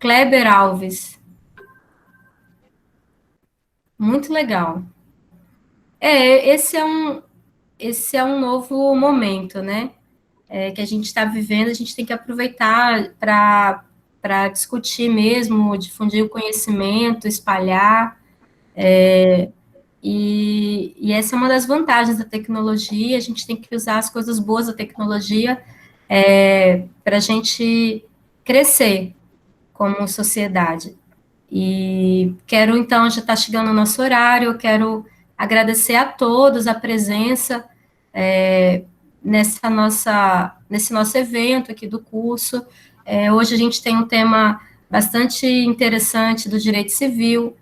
Kleber Alves. Muito legal. Esse é um novo momento, né? Que a gente está vivendo, a gente tem que aproveitar para discutir mesmo, difundir o conhecimento, espalhar. E essa é uma das vantagens da tecnologia, a gente tem que usar as coisas boas da tecnologia para a gente crescer como sociedade. E quero, então, já está chegando o nosso horário, eu quero agradecer a todos a presença nesse nosso evento aqui do curso. Hoje a gente tem um tema bastante interessante do direito civil,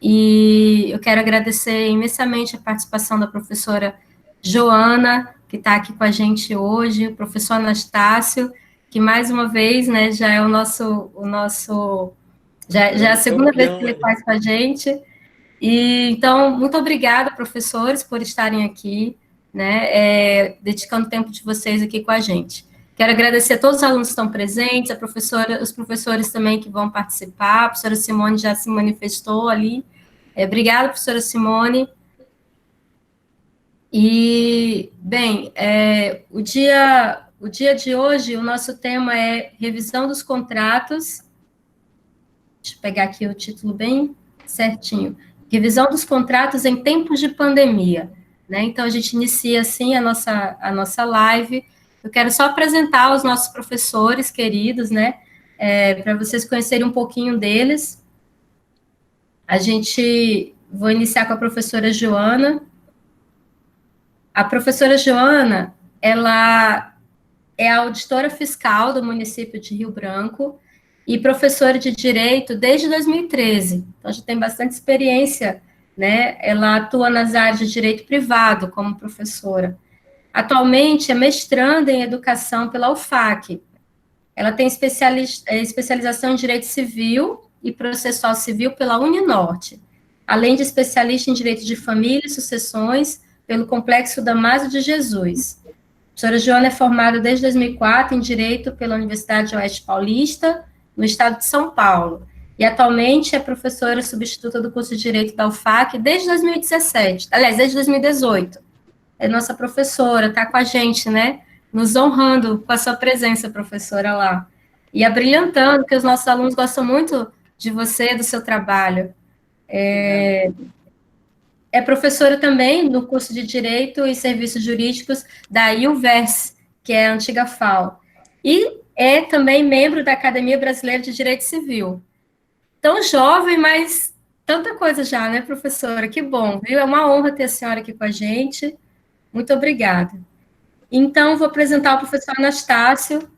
e eu quero agradecer imensamente a participação da professora Joana, que está aqui com a gente hoje, o professor Anastácio, que mais uma vez, né, já é já é a segunda vez que ele faz com a gente. E, então, muito obrigada, professores, por estarem aqui, né, dedicando tempo de vocês aqui com a gente. Quero agradecer a todos os alunos que estão presentes, a professora, os professores também que vão participar, a professora Simone já se manifestou ali. Obrigada, professora Simone. E, bem, o dia de hoje, o nosso tema é revisão dos contratos. Deixa eu pegar aqui o título bem certinho. Revisão dos contratos em tempos de pandemia. Né? Então, a gente inicia, assim, a nossa live. Eu quero só apresentar os nossos professores queridos, né? Para vocês conhecerem um pouquinho deles. Vou iniciar com a professora Joana. A professora Joana, ela é auditora fiscal do município de Rio Branco e professora de Direito desde 2013. Então, já tem bastante experiência, né? Ela atua nas áreas de Direito Privado como professora. Atualmente, é mestranda em Educação pela UFAC. Ela tem especialização em Direito Civil e Processual Civil pela Uninorte, além de especialista em Direito de Família e Sucessões pelo Complexo Damásio de Jesus. A professora Joana é formada desde 2004 em Direito pela Universidade Oeste Paulista, no estado de São Paulo, e atualmente é professora substituta do curso de Direito da UFAC desde 2017, aliás, desde 2018. É nossa professora, está com a gente, né? Nos honrando com a sua presença, professora, lá. E abrilhantando, porque os nossos alunos gostam muito de você, do seu trabalho. É professora também no curso de Direito e Serviços Jurídicos da IUVERS, que é a antiga FAO. E é também membro da Academia Brasileira de Direito Civil. Tão jovem, mas tanta coisa já, né, professora? Que bom, viu? É uma honra ter a senhora aqui com a gente. Muito obrigada. Então, vou apresentar o professor Anastácio,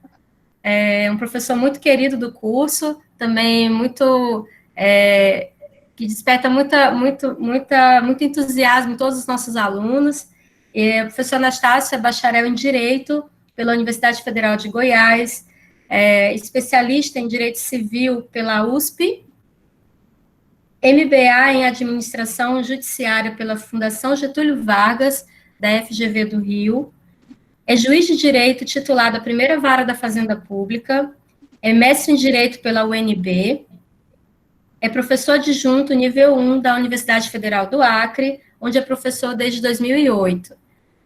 um professor muito querido do curso, também que desperta muito entusiasmo em todos os nossos alunos. O professor Anastácio é bacharel em Direito pela Universidade Federal de Goiás, especialista em Direito Civil pela USP, MBA em Administração Judiciária pela Fundação Getúlio Vargas, da FGV do Rio, é juiz de Direito titulado da Primeira Vara da Fazenda Pública, é mestre em Direito pela UNB, é professor adjunto nível 1 da Universidade Federal do Acre, onde é professor desde 2008.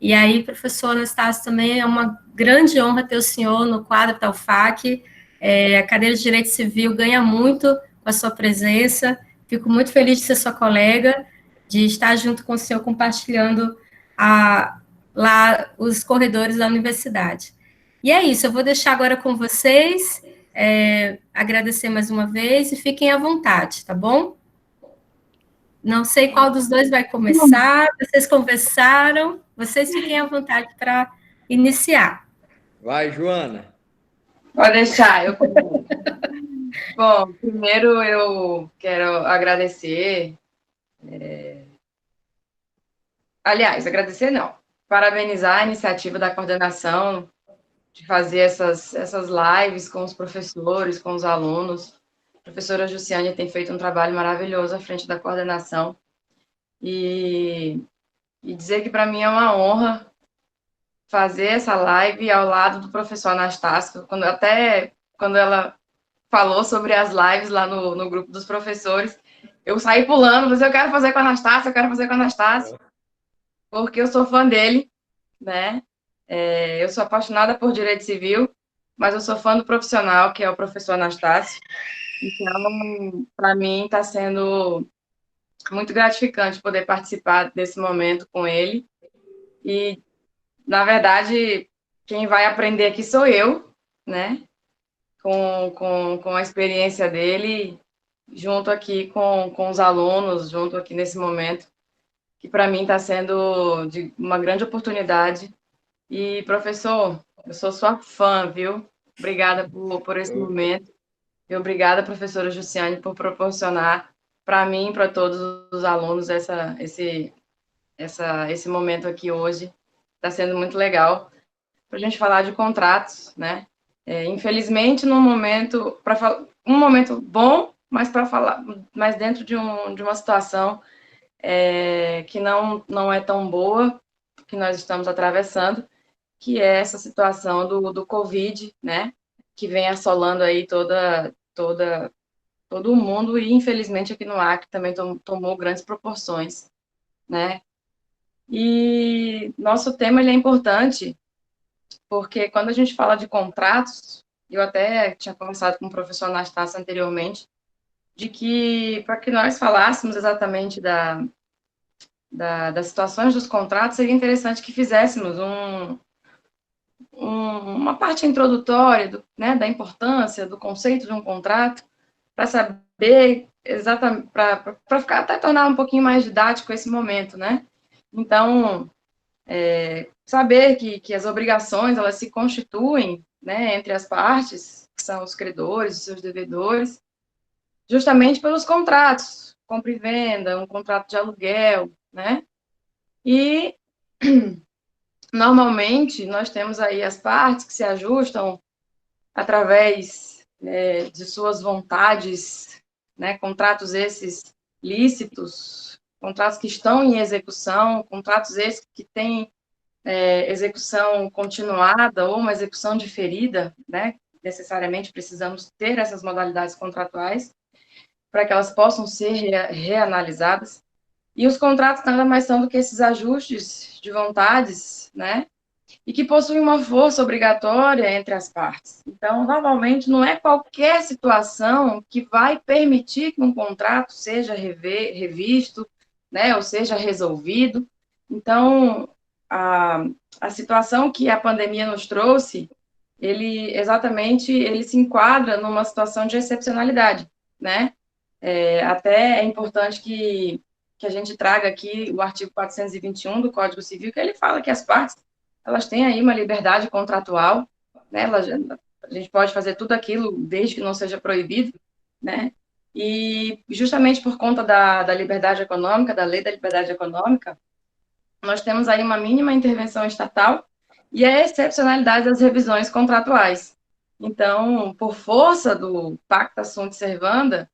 E aí, professor Anastácio, também é uma grande honra ter o senhor no quadro da UFAC. A cadeira de Direito Civil ganha muito com a sua presença. Fico muito feliz de ser sua colega, de estar junto com o senhor compartilhando lá os corredores da universidade. E é isso, eu vou deixar agora com vocês, agradecer mais uma vez e fiquem à vontade, tá bom? Não sei qual dos dois vai começar, vocês conversaram, vocês fiquem à vontade para iniciar. Vai, Joana. Pode deixar, eu começo. Bom, primeiro eu quero agradecer. Aliás, agradecer não. Parabenizar a iniciativa da coordenação de fazer essas lives com os professores, com os alunos. A professora Jussiane tem feito um trabalho maravilhoso à frente da coordenação. E dizer que para mim é uma honra fazer essa live ao lado do professor Anastácio, quando ela falou sobre as lives lá no grupo dos professores, eu saí pulando, mas eu quero fazer com a Anastácia, eu quero fazer com a Anastácia, porque eu sou fã dele, né? Eu sou apaixonada por direito civil, mas eu sou fã do profissional, que é o professor Anastácio. Então, para mim, está sendo muito gratificante poder participar desse momento com ele. E, na verdade, quem vai aprender aqui sou eu, né? Com a experiência dele, junto aqui com os alunos, junto aqui nesse momento, que para mim está sendo de uma grande oportunidade. E, professor, eu sou sua fã, viu? Obrigada por esse momento. E obrigada, professora Jussiane, por proporcionar para mim e para todos os alunos esse momento aqui hoje. Está sendo muito legal para a gente falar de contratos, né? Infelizmente, num momento, um momento bom, mas para falar, mas dentro de uma situação que não é tão boa, que nós estamos atravessando, que é essa situação do Covid, né? Que vem assolando aí todo o mundo, e infelizmente aqui no Acre também tomou grandes proporções, né? E nosso tema ele é importante, porque quando a gente fala de contratos, eu até tinha conversado com o professor Anastácio anteriormente, de que para que nós falássemos exatamente das situações dos contratos, seria interessante que fizéssemos uma parte introdutória né, da importância do conceito de um contrato, para saber exatamente, para ficar até tornar um pouquinho mais didático esse momento, né? Então, saber que as obrigações, elas se constituem, né, entre as partes, que são os credores, os seus devedores, justamente pelos contratos, compra e venda, um contrato de aluguel, né? E, normalmente, nós temos aí as partes que se ajustam através de suas vontades, né? Contratos esses lícitos, contratos que estão em execução, contratos esses que têm execução continuada ou uma execução diferida, né? Necessariamente precisamos ter essas modalidades contratuais para que elas possam ser reanalisadas. E os contratos nada mais são do que esses ajustes de vontades, né? E que possuem uma força obrigatória entre as partes. Então, normalmente, não é qualquer situação que vai permitir que um contrato seja revisto, né? Ou seja resolvido. Então, a situação que a pandemia nos trouxe, ele se enquadra numa situação de excepcionalidade, né? Até é importante que a gente traga aqui o artigo 421 do Código Civil, que ele fala que as partes, elas têm aí uma liberdade contratual, né? A gente pode fazer tudo aquilo desde que não seja proibido, né? E justamente por conta da liberdade econômica, da lei da liberdade econômica, nós temos aí uma mínima intervenção estatal e a excepcionalidade das revisões contratuais. Então, por força do Pacta Sunt Servanda,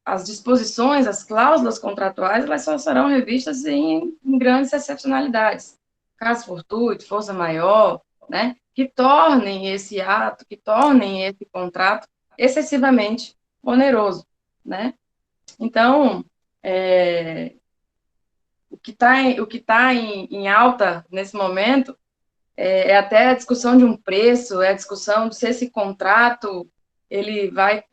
as disposições, as cláusulas contratuais, elas só serão revistas em grandes excepcionalidades, caso fortuito, força maior, né, que tornem esse ato, que tornem esse contrato excessivamente oneroso, né. Então, o que tá em alta nesse momento é até a discussão de um preço, é a discussão de se esse contrato ele vai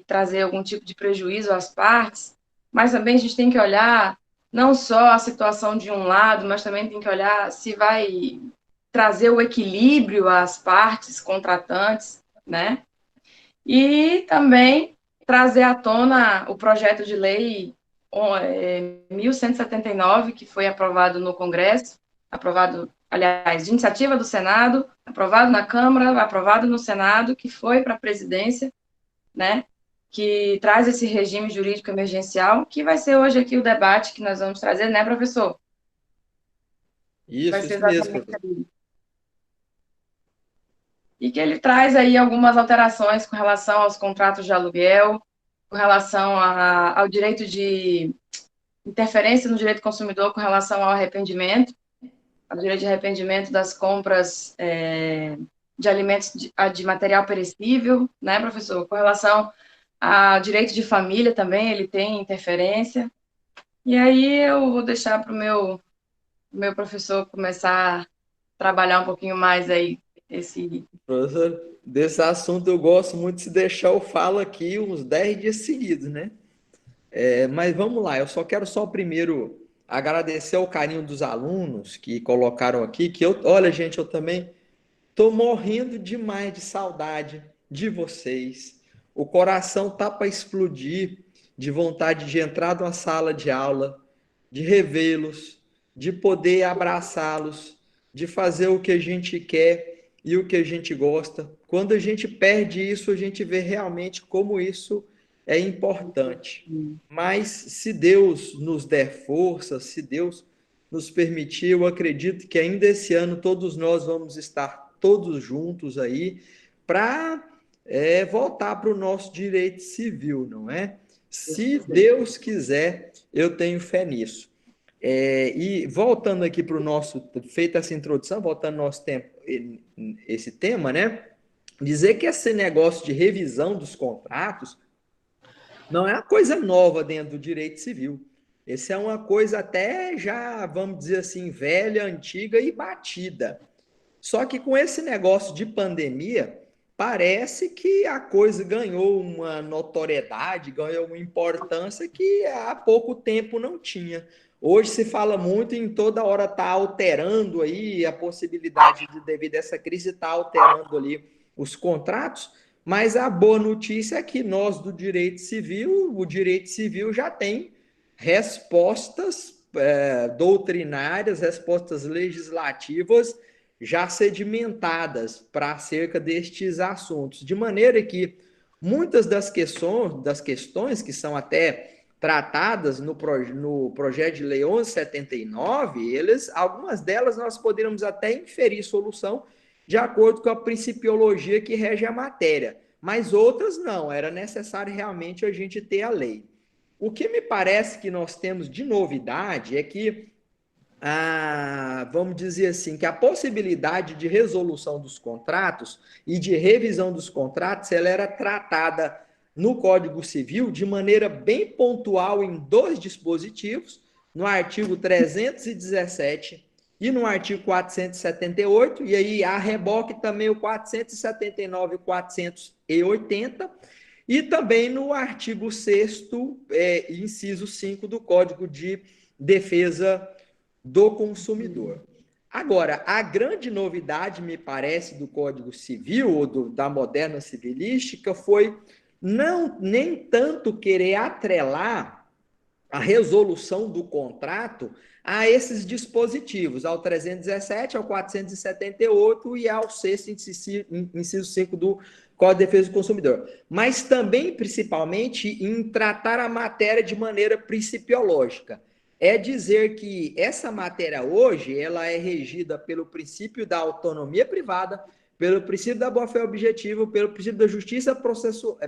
trazer algum tipo de prejuízo às partes, mas também a gente tem que olhar não só a situação de um lado, mas também tem que olhar se vai trazer o equilíbrio às partes contratantes, né? E também trazer à tona o projeto de lei 1179, que foi aprovado no Congresso, aliás, de iniciativa do Senado, aprovado na Câmara, aprovado no Senado, que foi para a presidência, né, que traz esse regime jurídico emergencial, que vai ser hoje aqui o debate que nós vamos trazer, né, professor? Vai ser Isso mesmo, exatamente professor. ali. E que ele traz aí algumas alterações com relação aos contratos de aluguel, com relação ao direito de interferência no direito do consumidor com relação ao arrependimento, ao direito de arrependimento das compras de alimentos de material perecível, né, professor? Com relação a direito de família também, ele tem interferência. E aí eu vou deixar para o meu professor começar a trabalhar um pouquinho mais aí esse... Professor, desse assunto eu gosto muito, se deixar eu falo aqui uns 10 dias seguidos, né? Mas vamos lá, eu só quero primeiro agradecer o carinho dos alunos que colocaram aqui, olha, gente, eu também tô morrendo demais de saudade de vocês. O coração tá para explodir de vontade de entrar numa sala de aula, de revê-los, de poder abraçá-los, de fazer o que a gente quer e o que a gente gosta. Quando a gente perde isso, a gente vê realmente como isso é importante. Mas se Deus nos der força, se Deus nos permitir, eu acredito que ainda esse ano todos nós vamos estar todos juntos aí para voltar para o nosso direito civil, não é? Se Deus quiser, eu tenho fé nisso. E voltando aqui para o nosso, feita essa introdução, voltando ao nosso tempo, esse tema, né? Dizer que esse negócio de revisão dos contratos não é uma coisa nova dentro do direito civil. Essa é uma coisa até já, vamos dizer assim, velha, antiga e batida. Só que com esse negócio de pandemia, parece que a coisa ganhou uma notoriedade, ganhou uma importância que há pouco tempo não tinha. Hoje se fala muito em toda hora tá alterando aí a possibilidade de, devido a essa crise, estar alterando ali os contratos, mas a boa notícia é que nós do direito civil, o direito civil já tem respostas doutrinárias, respostas legislativas já sedimentadas para acerca destes assuntos, de maneira que muitas das questões que são até tratadas no projeto de lei 1179, algumas delas nós poderíamos até inferir solução de acordo com a principiologia que rege a matéria, mas outras não, era necessário realmente a gente ter a lei. O que me parece que nós temos de novidade é que vamos dizer assim, que a possibilidade de resolução dos contratos e de revisão dos contratos, ela era tratada no Código Civil de maneira bem pontual em dois dispositivos, no artigo 317 e no artigo 478, e aí a reboque também o 479 e 480, e também no artigo 6º, inciso 5 do Código de Defesa do Consumidor. Agora, a grande novidade, me parece, do Código Civil, ou da moderna civilística, foi nem tanto querer atrelar a resolução do contrato a esses dispositivos, ao 317, ao 478 e ao 6º, inciso 5 do Código de Defesa do Consumidor, mas também, principalmente, em tratar a matéria de maneira principiológica. É dizer que essa matéria hoje, ela é regida pelo princípio da autonomia privada, pelo princípio da boa-fé objetiva, pelo princípio da justiça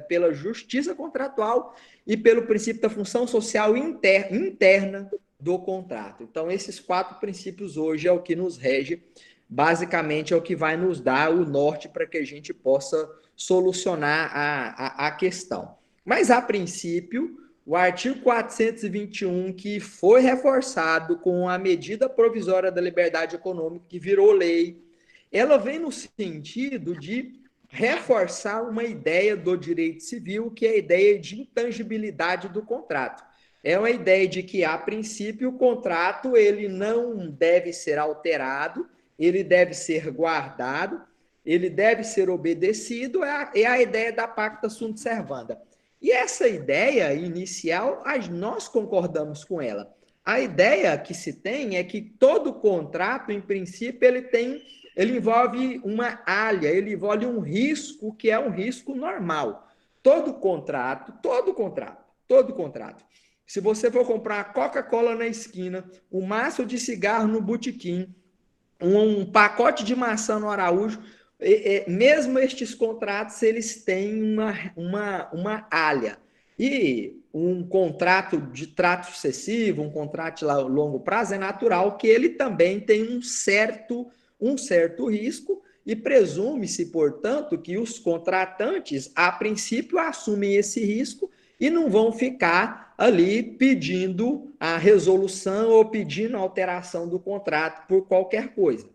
pela justiça contratual e pelo princípio da função social interna do contrato. Então, esses 4 princípios hoje é o que nos rege, basicamente é o que vai nos dar o norte para que a gente possa solucionar a questão. Mas, a princípio, o artigo 421, que foi reforçado com a medida provisória da liberdade econômica, que virou lei, ela vem no sentido de reforçar uma ideia do direito civil, que é a ideia de intangibilidade do contrato. É uma ideia de que, a princípio, o contrato ele não deve ser alterado, ele deve ser guardado, ele deve ser obedecido, é a ideia da pacta sunt servanda. E essa ideia inicial, nós concordamos com ela. A ideia que se tem é que todo contrato, em princípio, ele envolve uma alha, ele envolve um risco que é um risco normal. Todo contrato, se você for comprar Coca-Cola na esquina, um maço de cigarro no botequim, um pacote de maçã no Araújo, mesmo estes contratos, eles têm uma alha. E um contrato de trato sucessivo, um contrato de longo prazo, é natural que ele também tem um certo risco, e presume-se, portanto, que os contratantes, a princípio, assumem esse risco e não vão ficar ali pedindo a resolução ou pedindo a alteração do contrato por qualquer coisa.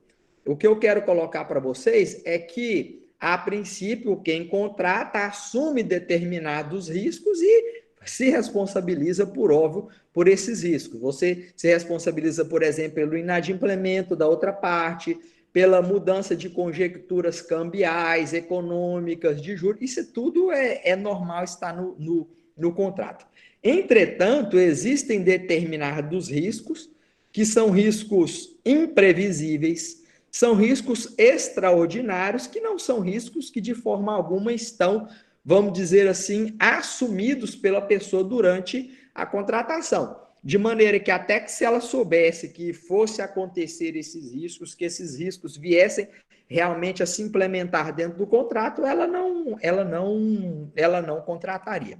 O que eu quero colocar para vocês é que, a princípio, quem contrata assume determinados riscos e se responsabiliza, por óbvio, por esses riscos. Você se responsabiliza, por exemplo, pelo inadimplemento da outra parte, pela mudança de conjecturas cambiais, econômicas, de juros. Isso tudo é normal, está no contrato. Entretanto, existem determinados riscos que são riscos imprevisíveis, são riscos extraordinários, que não são riscos que de forma alguma estão, vamos dizer assim, assumidos pela pessoa durante a contratação. De maneira que até que se ela soubesse que fosse acontecer esses riscos, que esses riscos viessem realmente a se implementar dentro do contrato, ela não contrataria.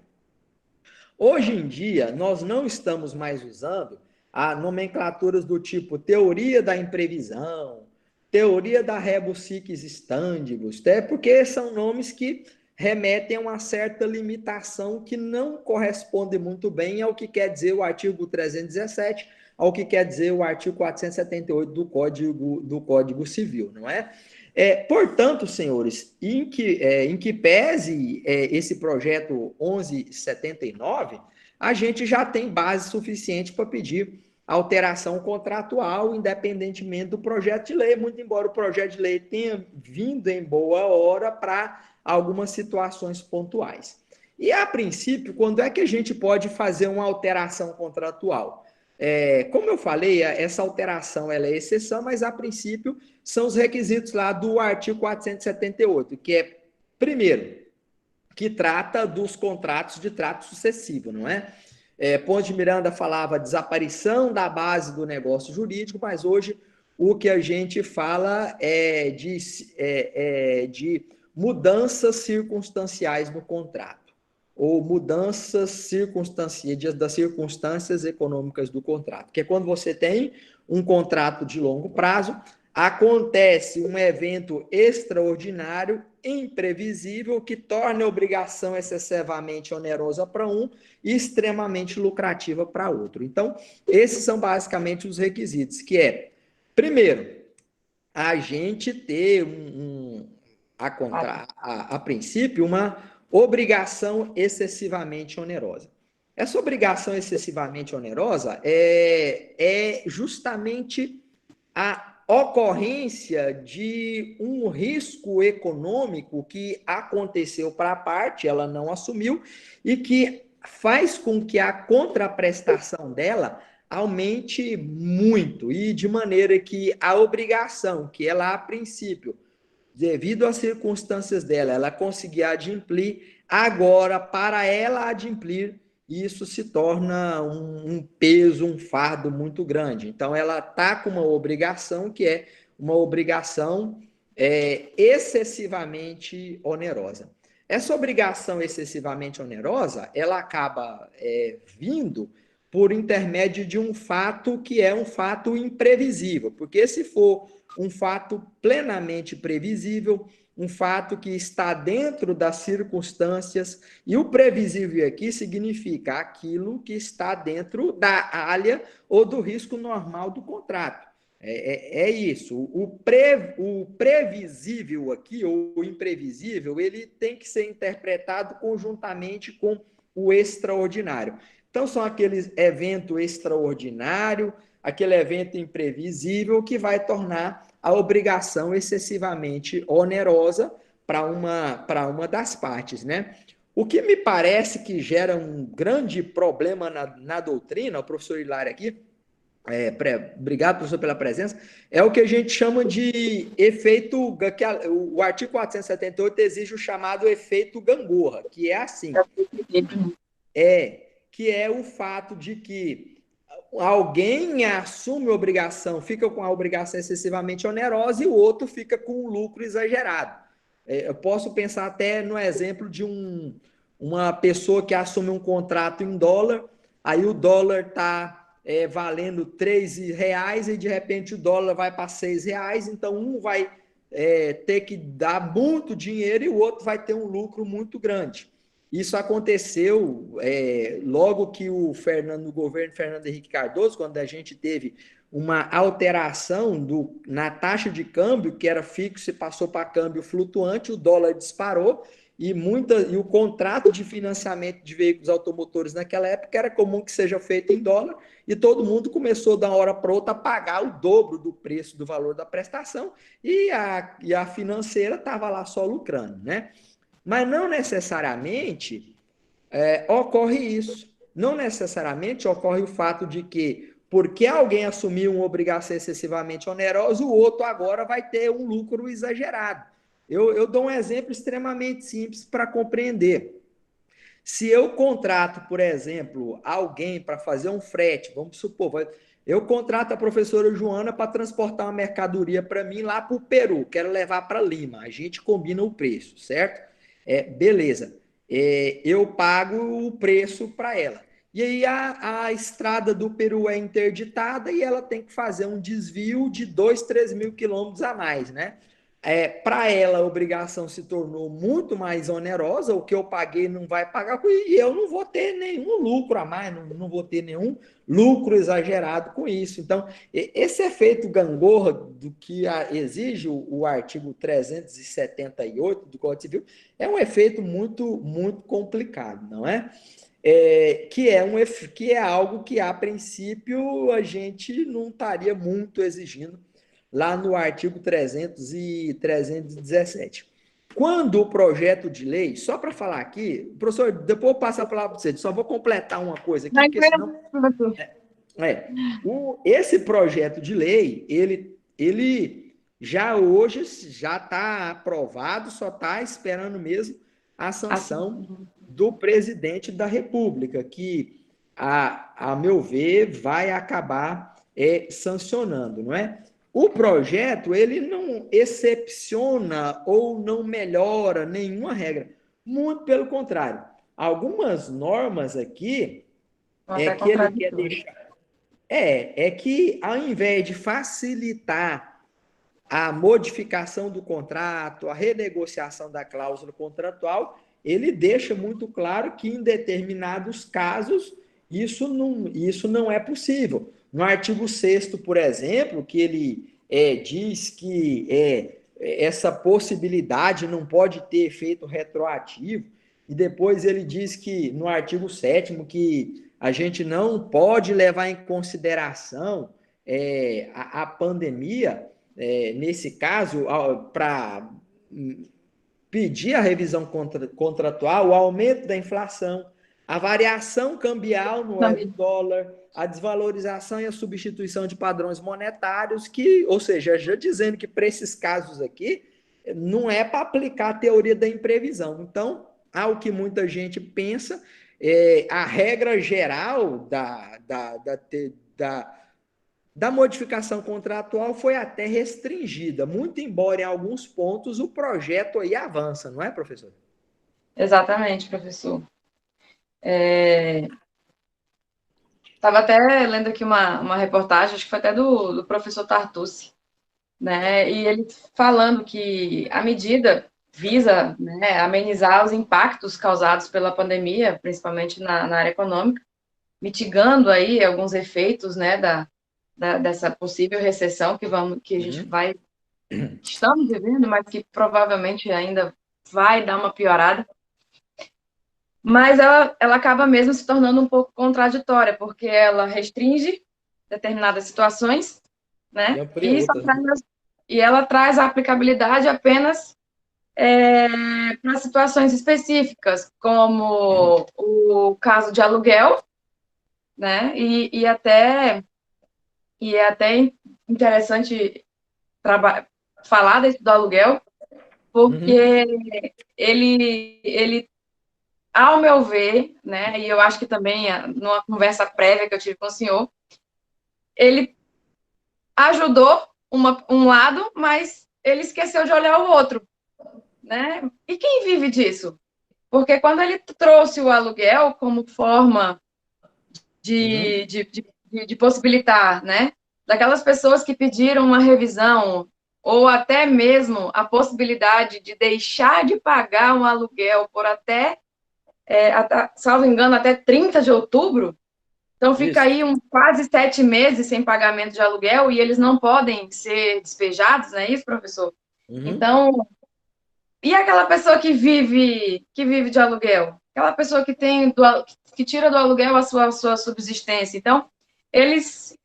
Hoje em dia, nós não estamos mais usando a nomenclaturas do tipo teoria da imprevisão, teoria da rebus sic stantibus, até porque são nomes que remetem a uma certa limitação que não corresponde muito bem ao que quer dizer o artigo 317, ao que quer dizer o artigo 478 do Código Civil, não é? Portanto, senhores, em que pese esse projeto 1179, a gente já tem base suficiente para pedir alteração contratual, independentemente do projeto de lei, muito embora o projeto de lei tenha vindo em boa hora para algumas situações pontuais. E, a princípio, quando é que a gente pode fazer uma alteração contratual? Como eu falei, essa alteração ela é exceção, mas, a princípio, são os requisitos lá do artigo 478, que é, primeiro, que trata dos contratos de trato sucessivo, não é? Ponte de Miranda falava desaparição da base do negócio jurídico, mas hoje o que a gente fala é de mudanças circunstanciais no contrato, ou mudanças das circunstâncias econômicas do contrato, que é quando você tem um contrato de longo prazo, acontece um evento extraordinário, imprevisível, que torna a obrigação excessivamente onerosa para um e extremamente lucrativa para outro. Então, esses são basicamente os requisitos, que é, primeiro, a gente ter a princípio, uma obrigação excessivamente onerosa. Essa obrigação excessivamente onerosa é justamente a ocorrência de um risco econômico que aconteceu para a parte, ela não assumiu, e que faz com que a contraprestação dela aumente muito, e de maneira que a obrigação que ela, a princípio, devido às circunstâncias dela, ela conseguir adimplir, agora, para ela adimplir, isso se torna um peso, um fardo muito grande. Então, ela está com uma obrigação que é uma obrigação excessivamente onerosa. Essa obrigação excessivamente onerosa, ela acaba vindo por intermédio de um fato que é um fato imprevisível, porque se for um fato plenamente previsível, um fato que está dentro das circunstâncias, e o previsível aqui significa aquilo que está dentro da área ou do risco normal do contrato. É isso. O previsível aqui, ou o imprevisível, ele tem que ser interpretado conjuntamente com o extraordinário. Então, são aqueles eventos extraordinários, aquele evento imprevisível que vai tornar a obrigação excessivamente onerosa para uma das partes, né? O que me parece que gera um grande problema na doutrina, o professor Hilário aqui, obrigado, professor, pela presença, é o que a gente chama de efeito, que o artigo 478 exige o chamado efeito gangorra, que é assim, que é o fato de que alguém assume a obrigação, fica com a obrigação excessivamente onerosa e o outro fica com um lucro exagerado. Eu posso pensar até no exemplo de uma pessoa que assume um contrato em dólar, aí o dólar está valendo R$3 e de repente o dólar vai para R$6, então um vai ter que dar muito dinheiro e o outro vai ter um lucro muito grande. Isso aconteceu logo que o governo Fernando Henrique Cardoso, quando a gente teve uma alteração na taxa de câmbio, que era fixo e passou para câmbio flutuante, o dólar disparou e o contrato de financiamento de veículos automotores naquela época era comum que seja feito em dólar e todo mundo começou, da hora para outra, a pagar o dobro do preço do valor da prestação e a financeira estava lá só lucrando, né? Mas não necessariamente ocorre isso. Não necessariamente ocorre o fato de que, porque alguém assumiu uma obrigação excessivamente onerosa, o outro agora vai ter um lucro exagerado. Eu dou um exemplo extremamente simples para compreender. Se eu contrato, por exemplo, alguém para fazer um frete, vamos supor, eu contrato a professora Joana para transportar uma mercadoria para mim lá para o Peru, quero levar para Lima, a gente combina o preço, certo? Beleza. Eu pago o preço para ela. E aí a estrada do Peru é interditada e ela tem que fazer um desvio de 2, 3 mil quilômetros a mais, né? Para ela, a obrigação se tornou muito mais onerosa, o que eu paguei não vai pagar, e eu não vou ter nenhum lucro a mais, não vou ter nenhum lucro exagerado com isso. Então, esse efeito gangorra do que exige o artigo 378 do Código Civil é um efeito muito, muito complicado, não é? Que é algo que, a princípio, a gente não estaria muito exigindo lá no artigo 300 e 317. Quando o projeto de lei, só para falar aqui, professor, depois eu passo a palavra para você, só vou completar uma coisa aqui, porque senão... esse projeto de lei, ele já hoje já está aprovado, só está esperando mesmo a sanção do presidente da República, que, a meu ver, vai acabar sancionando, não é? O projeto, ele não excepciona ou não melhora nenhuma regra. Muito pelo contrário. Algumas normas aqui que ele quer deixar... que ao invés de facilitar a modificação do contrato, a renegociação da cláusula contratual, ele deixa muito claro que em determinados casos isso não é possível. No artigo 6º, por exemplo, que ele diz que essa possibilidade não pode ter efeito retroativo, e depois ele diz que no artigo 7º que a gente não pode levar em consideração a pandemia, nesse caso, para pedir a revisão contratual, o aumento da inflação, a variação cambial no euro-dólar, a desvalorização e a substituição de padrões monetários, ou seja, já dizendo que para esses casos aqui, não é para aplicar a teoria da imprevisão. Então, ao que muita gente pensa, a regra geral da modificação contratual foi até restringida, muito embora em alguns pontos o projeto aí avança, não é, professor? Exatamente, professor. Estava até lendo aqui uma reportagem, acho que foi até do professor Tartucci, né? E ele falando que a medida visa, né, amenizar os impactos causados pela pandemia, principalmente na área econômica, mitigando aí alguns efeitos, né, dessa possível recessão que a gente estamos vivendo, mas que provavelmente ainda vai dar uma piorada. Mas ela acaba mesmo se tornando um pouco contraditória, porque ela restringe determinadas situações, né? E ela traz a aplicabilidade apenas para situações específicas, como o caso de aluguel, né? E é até interessante falar do aluguel, porque ele, ao meu ver, né, e eu acho que também, numa conversa prévia que eu tive com o senhor, ele ajudou um lado, mas ele esqueceu de olhar o outro, né? E quem vive disso? Porque quando ele trouxe o aluguel como forma de possibilitar, né, daquelas pessoas que pediram uma revisão ou até mesmo a possibilidade de deixar de pagar um aluguel por até, salvo engano, até 30 de outubro. Então, fica Isso. aí quase 7 meses sem pagamento de aluguel e eles não podem ser despejados, não é isso, professor? Uhum. Então, e aquela pessoa que vive de aluguel? Aquela pessoa que tira do aluguel a sua subsistência. Então, eles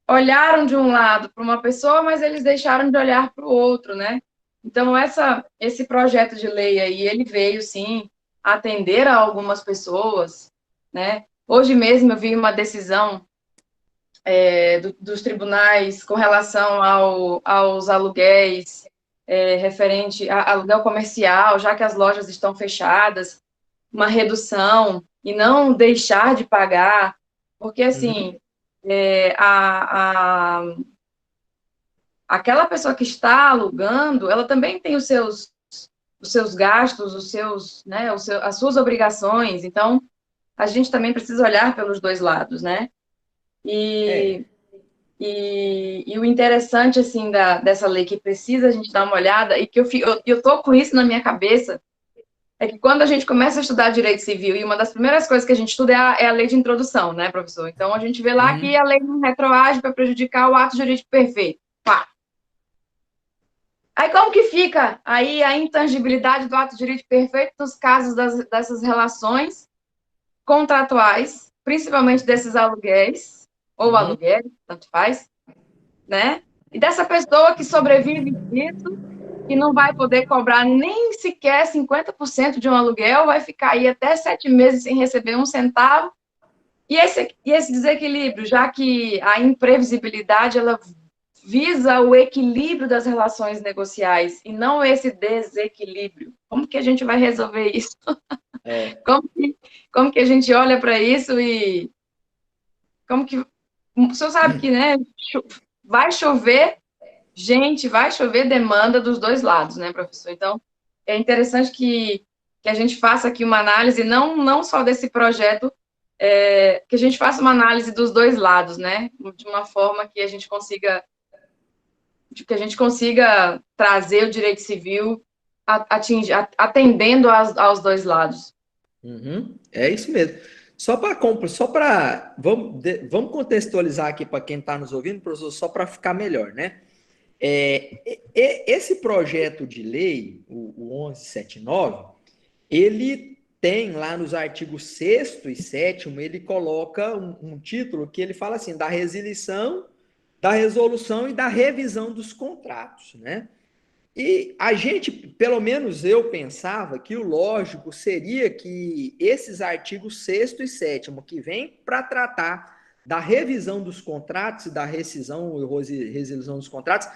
olharam de um lado para uma pessoa, mas eles deixaram de olhar para o outro, né? Então, esse projeto de lei aí, ele veio, sim, atender a algumas pessoas, né? Hoje mesmo eu vi uma decisão dos tribunais com relação aos aluguéis referente a aluguel comercial, já que as lojas estão fechadas, uma redução e não deixar de pagar, porque, Uhum. assim, aquela pessoa que está alugando, ela também tem os seus gastos, né, as suas obrigações, então, a gente também precisa olhar pelos dois lados, né? É. E o interessante, assim, dessa lei que precisa a gente dar uma olhada, e que eu tô com isso na minha cabeça, é que quando a gente começa a estudar direito civil, e uma das primeiras coisas que a gente estuda é a lei de introdução, né, professor? Então, a gente vê lá que Uhum. a lei não retroage para prejudicar o ato jurídico perfeito. Pá. Aí, como que fica aí a intangibilidade do ato jurídico perfeito nos casos dessas relações contratuais, principalmente desses aluguéis, ou Uhum. aluguéis, tanto faz, né? E dessa pessoa que sobrevive disso, que não vai poder cobrar nem sequer 50% de um aluguel, vai ficar aí até 7 meses sem receber um centavo. E esse desequilíbrio, já que a imprevisibilidade, ela visa o equilíbrio das relações negociais e não esse desequilíbrio. Como que a gente vai resolver isso? É. Como que a gente olha para isso e como que... O senhor sabe que, né, vai chover, gente, vai chover demanda dos dois lados, né, professor? Então, é interessante que a gente faça aqui uma análise, não só desse projeto, que a gente faça uma análise dos dois lados, né? De uma forma que a gente consiga trazer o direito civil atendendo aos dois lados. Uhum. É isso mesmo. Vamos contextualizar aqui para quem está nos ouvindo, professor, só para ficar melhor, né? Esse projeto de lei, o 1179, ele tem lá nos artigos 6º e 7º, ele coloca um título que ele fala assim, da resilição, da resolução e da revisão dos contratos, né? E a gente, pelo menos eu pensava que o lógico seria que esses artigos 6º e 7º, que vêm para tratar da revisão dos contratos e da rescisão e resilição dos contratos,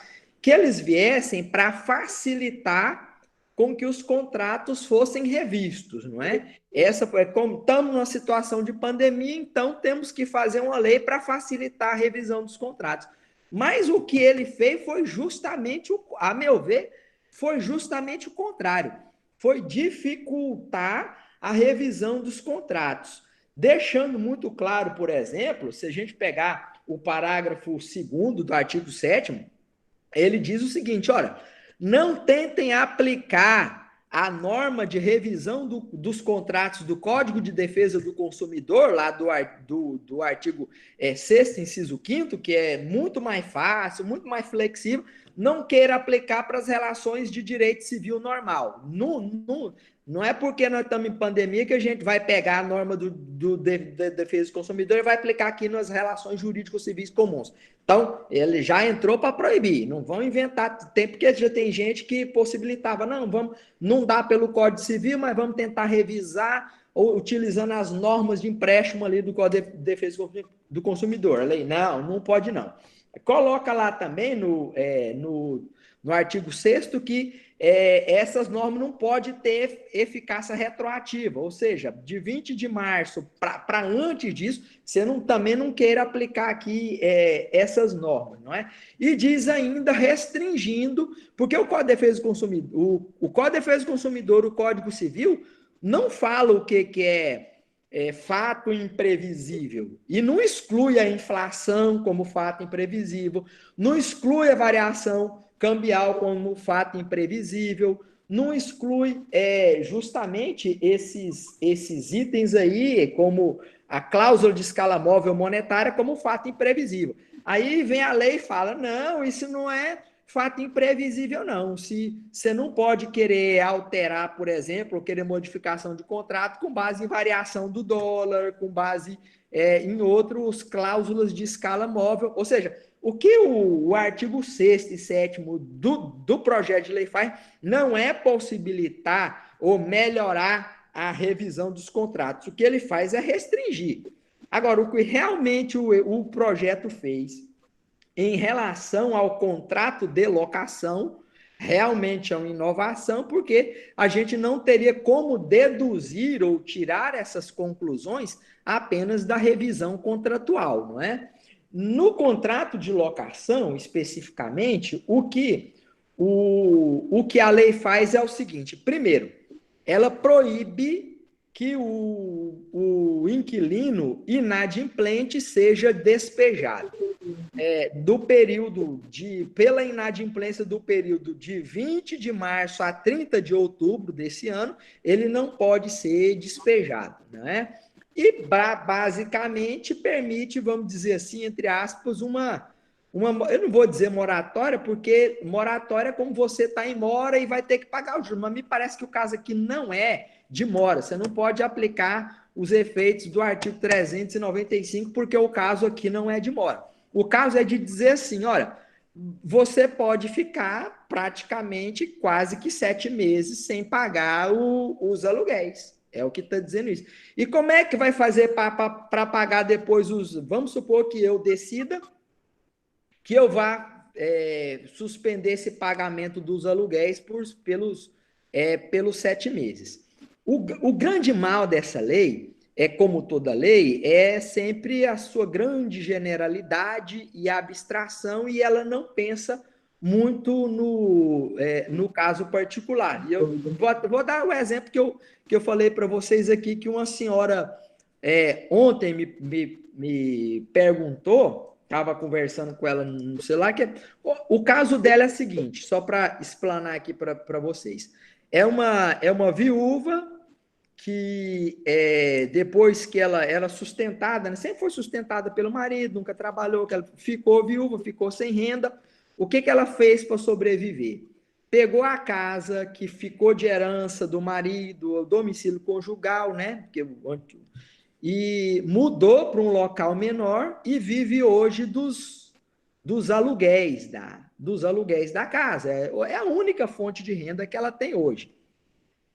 que eles viessem para facilitar com que os contratos fossem revistos, não é? Essa é como estamos numa situação de pandemia, então temos que fazer uma lei para facilitar a revisão dos contratos. Mas o que ele fez foi justamente, a meu ver, foi justamente o contrário. Foi dificultar a revisão dos contratos. Deixando muito claro, por exemplo, se a gente pegar o parágrafo 2º do artigo 7º, ele diz o seguinte, olha, não tentem aplicar a norma de revisão dos contratos do Código de Defesa do Consumidor, lá do artigo 6º, inciso 5º, que é muito mais fácil, muito mais flexível, não queira aplicar para as relações de direito civil normal. Não é porque nós estamos em pandemia que a gente vai pegar a norma da defesa do consumidor e vai aplicar aqui nas relações jurídico-civis comuns. Então, ele já entrou para proibir. Não vão inventar, porque já tem gente que possibilitava, não dá pelo Código Civil, mas vamos tentar revisar ou utilizando as normas de empréstimo ali do Código de Defesa do Consumidor. A lei, não pode não. Coloca lá também no artigo 6º que essas normas não podem ter eficácia retroativa, ou seja, de 20 de março para antes disso, você também não queira aplicar aqui essas normas, não é? E diz ainda restringindo, porque o Código de Defesa do Consumidor, o Código de Defesa do Consumidor, o Código Civil, não fala o que é fato imprevisível e não exclui a inflação como fato imprevisível, não exclui a variação cambial como fato imprevisível, não exclui justamente esses itens aí, como a cláusula de escala móvel monetária, como fato imprevisível. Aí vem a lei e fala, não, isso não é fato imprevisível, não. Se você não pode querer alterar, por exemplo, ou querer modificação de contrato com base em variação do dólar, com base em outras cláusulas de escala móvel. Ou seja, o que o artigo 6º e 7º do projeto de lei faz não é possibilitar ou melhorar a revisão dos contratos. O que ele faz é restringir. Agora, o que realmente o projeto fez em relação ao contrato de locação, realmente é uma inovação, porque a gente não teria como deduzir ou tirar essas conclusões apenas da revisão contratual, não é? No contrato de locação, especificamente, o que a lei faz é o seguinte: primeiro, ela proíbe que o inquilino inadimplente seja despejado. Do período pela inadimplência do período de 20 de março a 30 de outubro desse ano, ele não pode ser despejado, né? E basicamente permite, vamos dizer assim, entre aspas, eu não vou dizer moratória, porque moratória é como você está em mora e vai ter que pagar o juros, mas me parece que o caso aqui não é de mora, você não pode aplicar os efeitos do artigo 395, porque o caso aqui não é de mora. O caso é de dizer assim, olha, você pode ficar praticamente quase que 7 meses sem pagar os aluguéis. É o que está dizendo isso. E como é que vai fazer para pagar depois os... Vamos supor que eu decida que eu vá suspender esse pagamento dos aluguéis pelos 7 meses. O grande mal dessa lei como toda lei, é sempre a sua grande generalidade e abstração, e ela não pensa muito no caso particular. E eu vou dar o exemplo que eu falei para vocês aqui, que uma senhora ontem me perguntou, estava conversando com ela no celular, que o caso dela é o seguinte, só para explanar aqui para vocês. É uma viúva que depois que ela era sustentada, né, sempre foi sustentada pelo marido, nunca trabalhou, que ela ficou viúva, ficou sem renda. O que ela fez para sobreviver? Pegou a casa que ficou de herança do marido, o domicílio conjugal, né? E mudou para um local menor e vive hoje dos aluguéis da casa. É a única fonte de renda que ela tem hoje.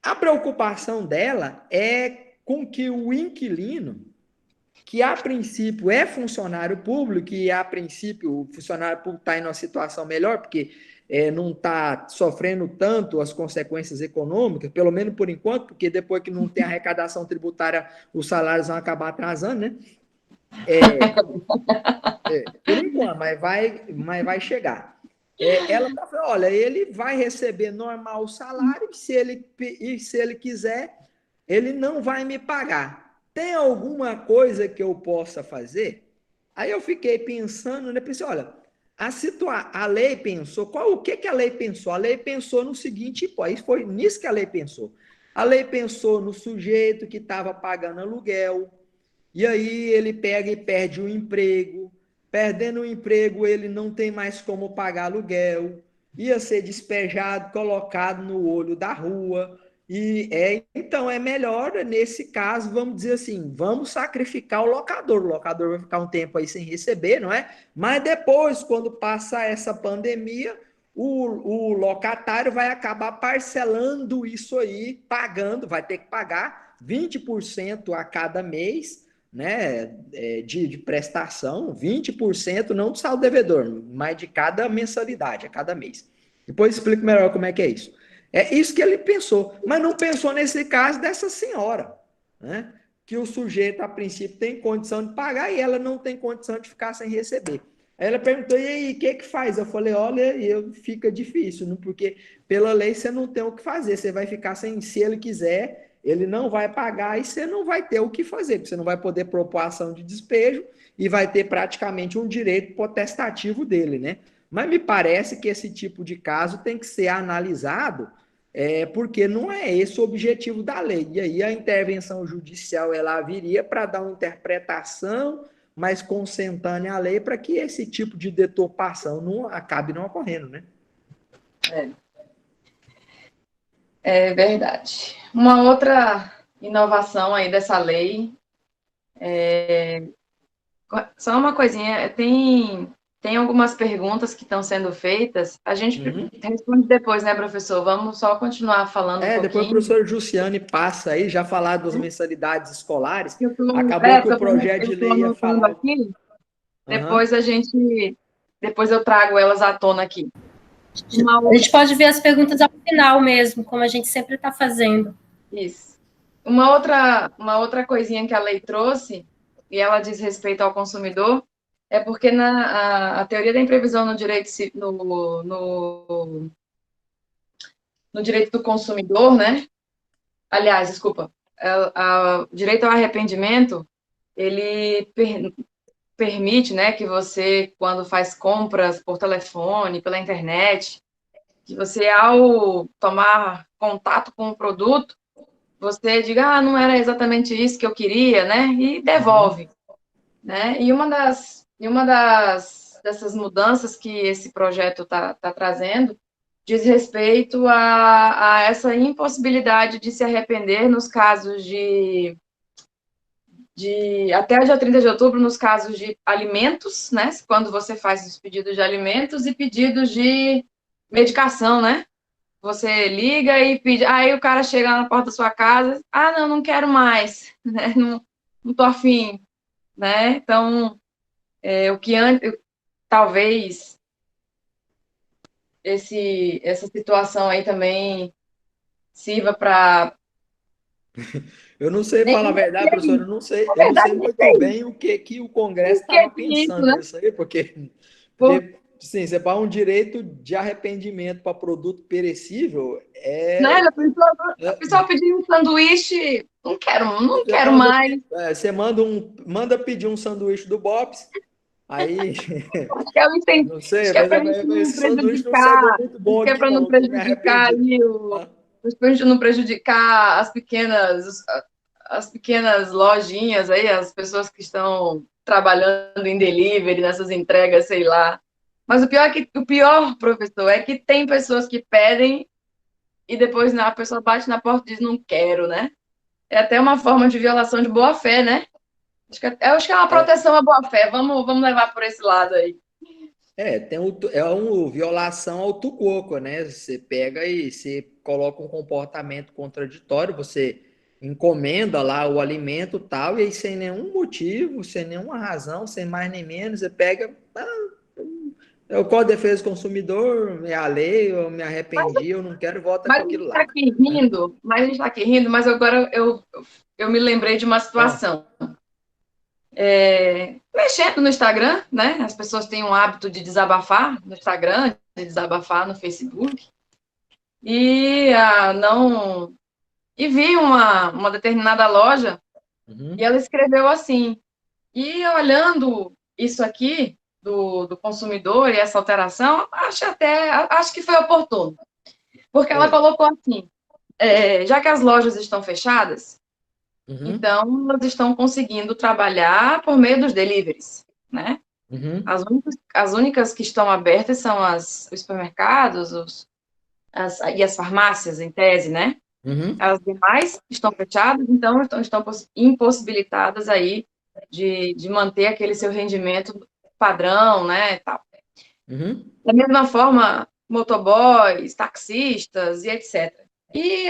A preocupação dela é com que o inquilino, que a princípio é funcionário público, e a princípio o funcionário público está em uma situação melhor, porque não está sofrendo tanto as consequências econômicas, pelo menos por enquanto, porque depois que não tem arrecadação tributária, os salários vão acabar atrasando, né? Por enquanto, mas vai chegar. Ela está falando, olha, ele vai receber normal o salário, e se ele quiser, ele não vai me pagar. Tem alguma coisa que eu possa fazer? Aí eu fiquei pensando, né? Pensei, olha, a lei pensou, o que a lei pensou? A lei pensou no seguinte, foi nisso que a lei pensou. A lei pensou no sujeito que estava pagando aluguel, e aí ele pega e perde o emprego. Perdendo o emprego, ele não tem mais como pagar aluguel, ia ser despejado, colocado no olho da rua. Então é melhor, nesse caso, vamos dizer assim, vamos sacrificar o locador. O locador vai ficar um tempo aí sem receber, não é? Mas depois, quando passar essa pandemia, o locatário vai acabar parcelando isso aí, pagando, vai ter que pagar 20% a cada mês, né, de prestação, 20% não do saldo devedor, mas de cada mensalidade, a cada mês. Depois explico melhor como é que é isso. É isso que ele pensou, mas não pensou nesse caso dessa senhora, né, que o sujeito, a princípio, tem condição de pagar e ela não tem condição de ficar sem receber. Aí ela perguntou, e aí, o que faz? Eu falei, olha, fica difícil, né, porque pela lei você não tem o que fazer, você vai ficar sem, se ele quiser, ele não vai pagar e você não vai ter o que fazer, porque você não vai poder propor ação de despejo e vai ter praticamente um direito potestativo dele, né? Mas me parece que esse tipo de caso tem que ser analisado, porque não é esse o objetivo da lei. E aí a intervenção judicial ela viria para dar uma interpretação mais consentânea à lei para que esse tipo de deturpação não acabe não ocorrendo, né? É verdade. Uma outra inovação aí dessa lei só uma coisinha, tem algumas perguntas que estão sendo feitas. A gente responde depois, né, professor? Vamos só continuar falando um Depois a pouquinho. professora Jussiane passa aí, já falar das mensalidades escolares. Eu Acabou que o projeto de estou lei ia anotando falar. aqui, Uhum. depois eu trago elas à tona aqui. A gente pode ver as perguntas ao final mesmo, como a gente sempre está fazendo. Isso. Uma outra coisinha que a lei trouxe, e ela diz respeito ao consumidor, é porque a teoria da imprevisão no direito, no direito do consumidor, né? Aliás, desculpa, o direito ao arrependimento, ele permite, né, que você, quando faz compras por telefone, pela internet, que você, ao tomar contato com o produto, você diga, não era exatamente isso que eu queria, né, e devolve, né, e dessas mudanças que esse projeto está trazendo diz respeito a essa impossibilidade de se arrepender nos casos até o dia 30 de outubro, nos casos de alimentos, né? Quando você faz os pedidos de alimentos e pedidos de medicação, né? Você liga e pede, aí o cara chega na porta da sua casa, não quero mais, né? Não tô afim, né? Então, o que talvez essa situação aí também sirva para. Eu não sei falar a verdade, professor, Na eu não sei verdade, nem muito sei. bem o que o Congresso O que estava é isso, pensando né? nisso aí, porque sim, você fala um direito de arrependimento para produto perecível, Né? A pessoa pediu um sanduíche, não quero mais. Você manda pedir um sanduíche do Bob's, aí, Acho que é, não sei, acho que é mas para a gente não esse sanduíche não chegou prejudicar, muito acho bom que é aqui para não não, tô me prejudicar arrependido. aí acho que pra gente não prejudicar as pequenas lojinhas aí, as pessoas que estão trabalhando em delivery, nessas entregas, sei lá. Mas o pior, professor, é que tem pessoas que pedem e depois a pessoa bate na porta e diz não quero, né? É até uma forma de violação de boa-fé, né? Acho que é uma proteção à boa-fé. Vamos levar por esse lado aí. É uma violação ao tucoco, né? Você pega e você coloca um comportamento contraditório, você encomenda lá o alimento tal, e aí sem nenhum motivo, sem nenhuma razão, sem mais nem menos, você pega. É o Código de Defesa do Consumidor, é a lei, eu me arrependi, eu não quero, volta com Mas a aquilo gente está lá. aqui Né? rindo, mas agora eu me lembrei de uma situação. Mexendo no Instagram, né? As pessoas têm um hábito de desabafar no Instagram, de desabafar no Facebook. E não. E vi uma determinada loja e ela escreveu assim. E olhando isso aqui do consumidor e essa alteração, acho que foi oportuno. Porque ela colocou assim, já que as lojas estão fechadas, então elas estão conseguindo trabalhar por meio dos deliveries, né? As únicas que estão abertas são os supermercados e as farmácias, em tese, né? As demais estão fechadas, então estão impossibilitadas aí de manter aquele seu rendimento padrão, né, tal. Da mesma forma, motoboys, taxistas e etc. E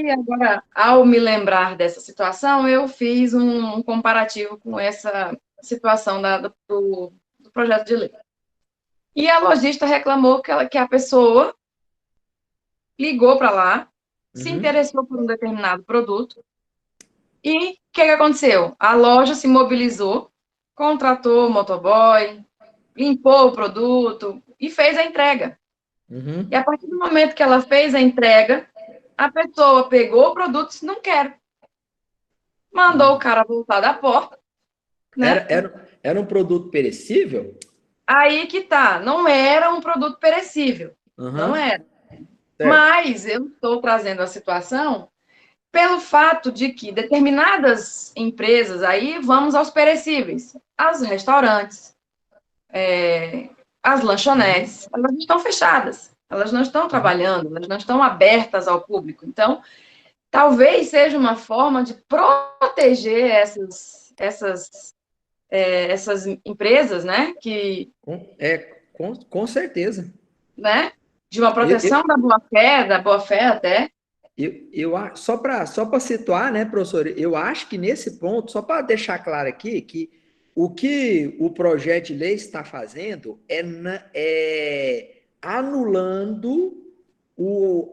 agora, ao me lembrar dessa situação, eu fiz um comparativo com essa situação do projeto de lei. E a lojista reclamou que a pessoa ligou para lá, se interessou por um determinado produto, e o que aconteceu? A loja se mobilizou, contratou o motoboy, limpou o produto e fez a entrega. E a partir do momento que ela fez a entrega, a pessoa pegou o produto e disse, não quero. Mandou o cara voltar da porta. Né? Era um produto perecível? Aí que tá, não era um produto perecível, não era. Certo. Mas eu estou trazendo a situação pelo fato de que determinadas empresas, aí vamos aos perecíveis, as restaurantes, as lanchonetes, elas estão fechadas, elas não estão trabalhando, elas não estão abertas ao público. Então, talvez seja uma forma de proteger essas empresas, né? Com certeza. Né? De uma Eu, proteção da boa-fé até. só para situar, né, professor, eu acho que nesse ponto, só para deixar claro aqui, que o projeto de lei está fazendo é anulando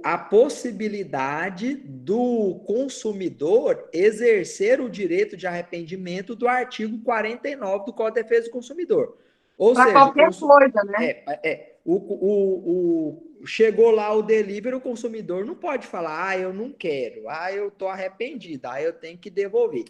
a possibilidade do consumidor exercer o direito de arrependimento do artigo 49 do Código de Defesa do Consumidor. Ou Para seja, qualquer coisa, né? Chegou lá o delivery, o consumidor não pode falar, eu não quero, eu estou arrependido, eu tenho que devolver.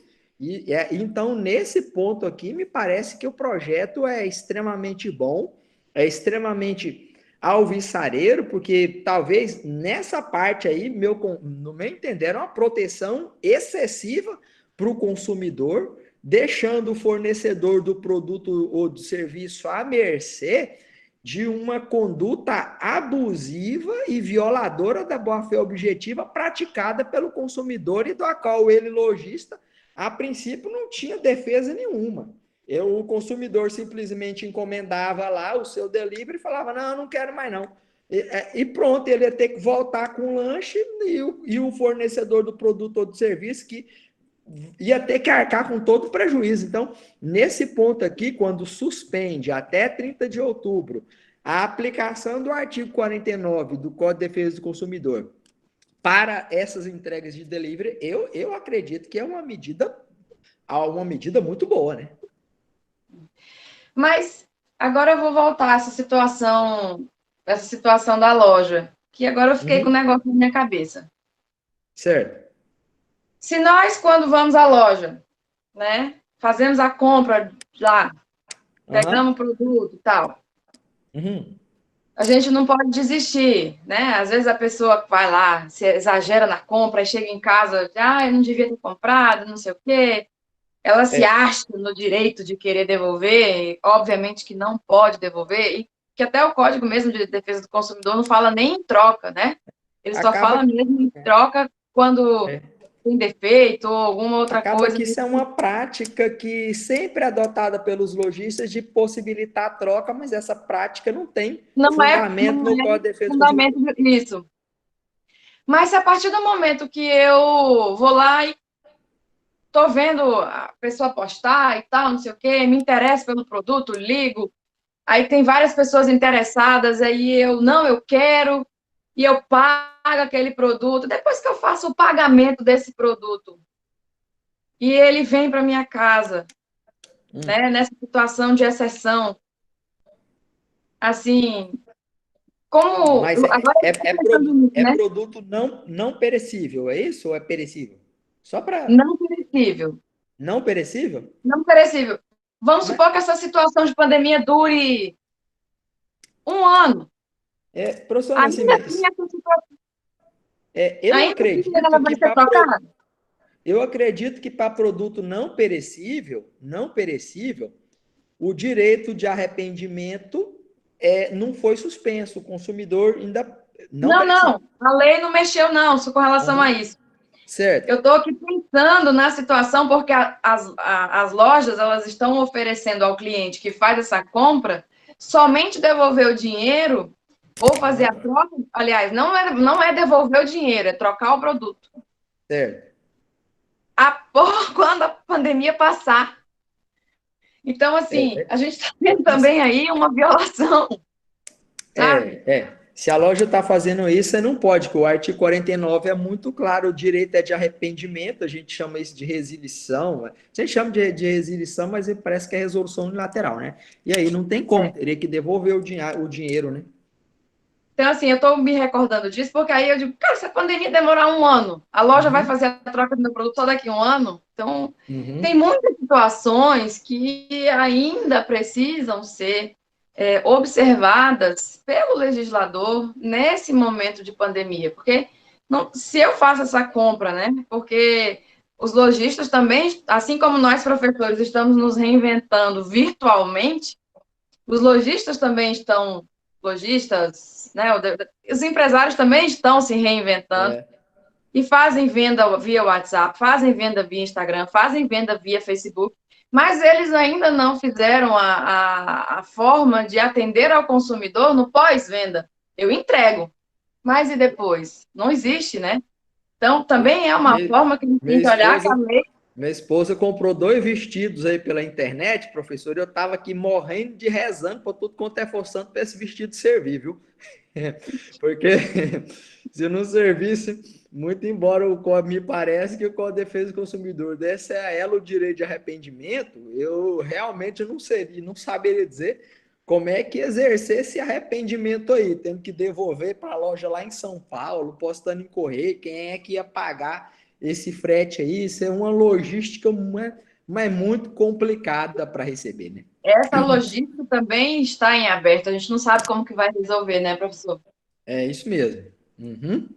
Então, nesse ponto aqui, me parece que o projeto é extremamente bom, é extremamente alvissareiro, porque talvez nessa parte aí, no meu entender, é uma proteção excessiva para o consumidor, deixando o fornecedor do produto ou do serviço à mercê de uma conduta abusiva e violadora da boa-fé objetiva praticada pelo consumidor e da qual ele, lojista, a princípio não tinha defesa nenhuma. O consumidor simplesmente encomendava lá o seu delivery e falava, não, eu não quero mais não. E pronto, ele ia ter que voltar com o lanche e o fornecedor do produto ou do serviço que ia ter que arcar com todo o prejuízo. Então, nesse ponto aqui, quando suspende até 30 de outubro a aplicação do artigo 49 do Código de Defesa do Consumidor para essas entregas de delivery, eu acredito que é uma medida muito boa, né? Mas agora eu vou voltar a essa situação da loja, que agora eu fiquei com o negócio na minha cabeça. Certo. Se nós, quando vamos à loja, né, fazemos a compra lá, pegamos o produto e tal, a gente não pode desistir, né? Às vezes a pessoa vai lá, se exagera na compra e chega em casa, eu não devia ter comprado, não sei o quê. Ela se acha no direito de querer devolver, obviamente que não pode devolver, e que até o Código mesmo de Defesa do Consumidor não fala nem em troca, né? Ele só fala mesmo em troca quando tem defeito ou alguma outra coisa. Acaba que isso é uma prática que sempre é adotada pelos lojistas de possibilitar a troca, mas essa prática não tem fundamento no Código de Defesa do Consumidor. Isso. Mas se a partir do momento que eu vou lá e tô vendo a pessoa postar e tal, não sei o quê, me interesso pelo produto, ligo, aí tem várias pessoas interessadas, aí eu quero, e eu pago aquele produto. Depois que eu faço o pagamento desse produto, e ele vem para minha casa, né, nessa situação de exceção, assim, como... Mas produto não perecível, é isso ou é perecível? Só para... Não perecível. Não perecível? Não perecível. Vamos supor que essa situação de pandemia dure 1 ano. Professor Nascimento, eu acredito que para produto não perecível, o direito de arrependimento não foi suspenso. O consumidor ainda não. A lei não mexeu, não, com relação a isso. Certo. Eu estou aqui pensando na situação, porque as lojas elas estão oferecendo ao cliente que faz essa compra somente devolver o dinheiro ou fazer a troca. Aliás, não é devolver o dinheiro, é trocar o produto. Certo. Quando a pandemia passar. Então, assim, a gente está vendo também aí uma violação. Sabe? Se a loja está fazendo isso, você não pode, porque o artigo 49 é muito claro, o direito é de arrependimento, a gente chama isso de resilição, a gente chama de resilição, mas parece que é resolução unilateral, né? E aí não tem como, teria que devolver o dinheiro, né? Então, assim, eu estou me recordando disso, porque aí eu digo, cara, se a pandemia demorar 1 ano, a loja vai fazer a troca do meu produto só daqui a 1 ano? Então, tem muitas situações que ainda precisam ser observadas pelo legislador nesse momento de pandemia? Porque se eu faço essa compra, né? Porque os lojistas também, assim como nós professores estamos nos reinventando virtualmente, os lojistas também estão, né? Os empresários também estão se reinventando e fazem venda via WhatsApp, fazem venda via Instagram, fazem venda via Facebook, mas eles ainda não fizeram a forma de atender ao consumidor no pós-venda. Eu entrego, mas e depois? Não existe, né? Então, também é uma forma que a gente tem que olhar que a lei... Minha esposa comprou 2 vestidos aí pela internet, professor, e eu estava aqui morrendo de rezando para tudo quanto é forçando para esse vestido servir, viu? Porque se não servisse, muito embora me parece que o Código de Defesa do Consumidor desse a ela o direito de arrependimento, eu realmente não saberia dizer como é que exercer esse arrependimento aí, tendo que devolver para a loja lá em São Paulo, postando em correio, quem é que ia pagar esse frete aí? Isso é uma logística mas muito complicada para receber, né? Essa logística também está em aberto, a gente não sabe como que vai resolver, né, professor? É isso mesmo. Uhum.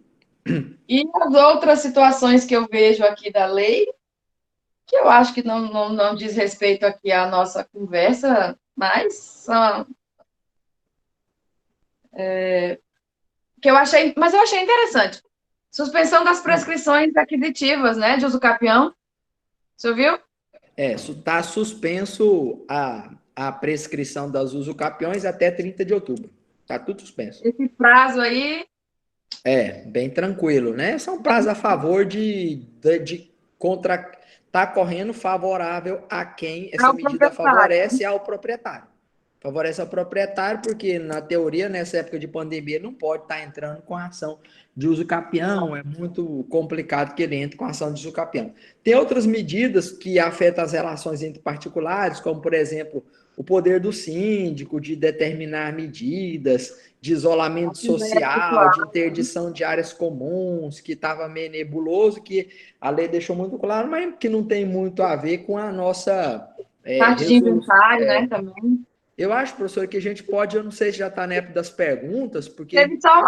E as outras situações que eu vejo aqui da lei, que eu acho que não diz respeito aqui à nossa conversa, mas mas eu achei interessante. Suspensão das prescrições aquisitivas, né, de uso capião. Você viu? Está suspenso a prescrição das usucapiões até 30 de outubro. Está tudo suspenso. Esse prazo aí... Bem tranquilo, né? São um prazo a favor de contra... Está correndo favorável a quem essa medida favorece ao proprietário. Favorece ao proprietário porque, na teoria, nessa época de pandemia, não pode estar entrando com a ação de uso capião, é muito complicado que ele entre com a ação de uso capião. Tem outras medidas que afetam as relações entre particulares, como, por exemplo, o poder do síndico de determinar medidas de isolamento social, de interdição de áreas comuns, que estava meio nebuloso, que a lei deixou muito claro, mas que não tem muito a ver com a nossa... parte de inventário, né, também. Eu acho, professor, que a gente pode, eu não sei se já está na época das perguntas, porque... Teve só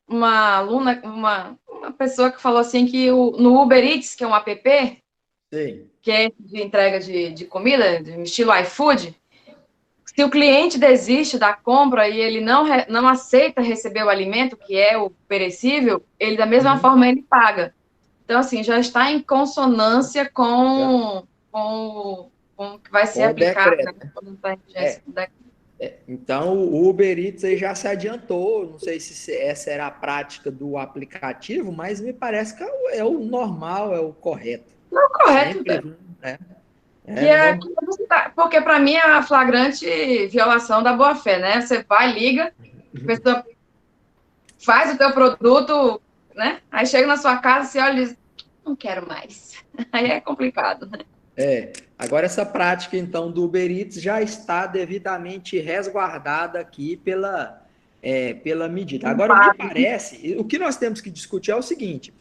uma aluna, uma pessoa que falou assim que no Uber Eats, que é um app, Sim. que é de entrega de comida, de estilo iFood, se o cliente desiste da compra e ele não aceita receber o alimento, que é o perecível, ele, da mesma forma, ele paga. Então, assim, já está em consonância com o que vai ser aplicado, né? Então, o Uber Eats aí já se adiantou, não sei se essa era a prática do aplicativo, mas me parece que é o normal, é o correto. Não, correto. Sempre, porque para mim é a flagrante violação da boa-fé, né? Você vai, liga, a pessoa faz o teu produto, né? Aí chega na sua casa, você olha e diz, não quero mais. Aí é complicado, né? Agora essa prática, então, do Uber Eats já está devidamente resguardada aqui pela medida. Agora, me parece, o que nós temos que discutir é o seguinte,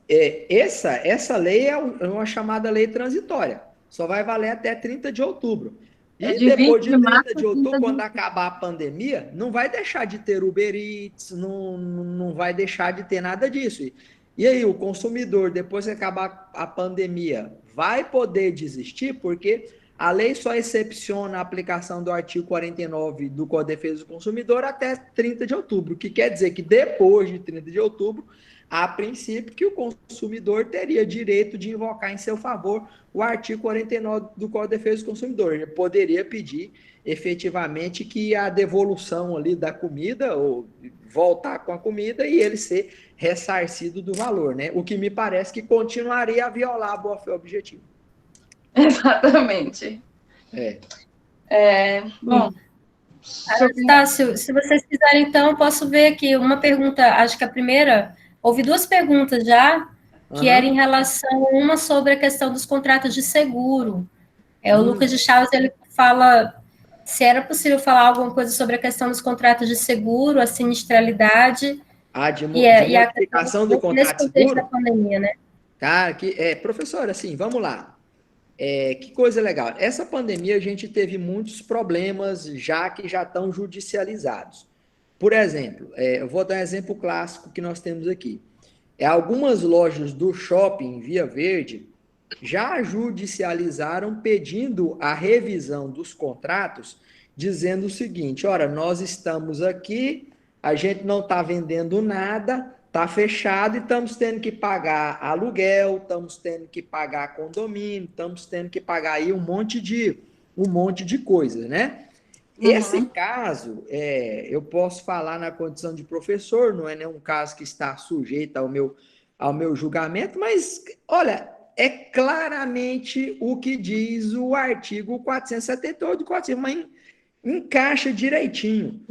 essa lei é uma chamada lei transitória, só vai valer até 30 de outubro. E depois de 30 de outubro, quando acabar a pandemia, não vai deixar de ter Uber Eats, não vai deixar de ter nada disso. E aí, o consumidor, depois que acabar a pandemia, vai poder desistir, porque a lei só excepciona a aplicação do artigo 49 do Código de Defesa do Consumidor até 30 de outubro, que quer dizer que depois de 30 de outubro, a princípio, que o consumidor teria direito de invocar em seu favor o artigo 49 do Código de Defesa do Consumidor. Ele poderia pedir efetivamente que a devolução ali da comida, ou voltar com a comida, e ele ser ressarcido do valor, né? O que me parece que continuaria a violar a boa-fé objetiva. Exatamente. Bom... Anastácio, se vocês quiserem, então, eu posso ver aqui uma pergunta, acho que a primeira... Houve 2 perguntas já, que era em relação a uma sobre a questão dos contratos de seguro. O Lucas de Chaves, ele fala se era possível falar alguma coisa sobre a questão dos contratos de seguro, a sinistralidade e a modificação do contrato de seguro. Da pandemia, né? Cara, professor, assim, vamos lá. Que coisa legal. Essa pandemia a gente teve muitos problemas já que já estão judicializados. Por exemplo, eu vou dar um exemplo clássico que nós temos aqui. Algumas lojas do shopping Via Verde já judicializaram pedindo a revisão dos contratos, dizendo o seguinte: olha, nós estamos aqui, a gente não está vendendo nada, está fechado e estamos tendo que pagar aluguel, estamos tendo que pagar condomínio, estamos tendo que pagar aí um monte de coisas, né? Esse caso, eu posso falar na condição de professor, não é nenhum caso que está sujeito ao meu julgamento, mas, olha, é claramente o que diz o artigo 478 do Código Civil, mas encaixa direitinho.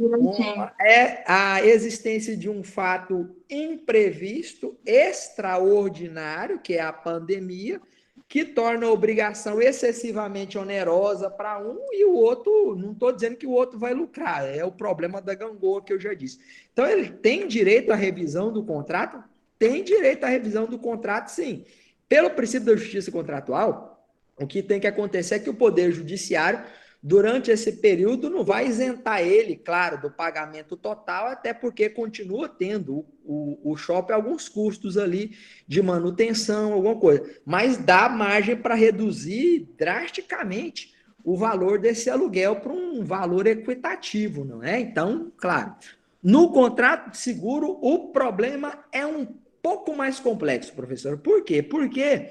É a existência de um fato imprevisto, extraordinário, que é a pandemia, que torna a obrigação excessivamente onerosa para um e o outro, não estou dizendo que o outro vai lucrar, é o problema da gangorra que eu já disse. Então, ele tem direito à revisão do contrato? Tem direito à revisão do contrato, sim. Pelo princípio da justiça contratual, o que tem que acontecer é que o Poder Judiciário, durante esse período, não vai isentar ele, claro, do pagamento total, até porque continua tendo o shopping alguns custos ali de manutenção, alguma coisa, mas dá margem para reduzir drasticamente o valor desse aluguel para um valor equitativo, não é? Então, claro, no contrato de seguro, o problema é um pouco mais complexo, professor. Por quê? Porque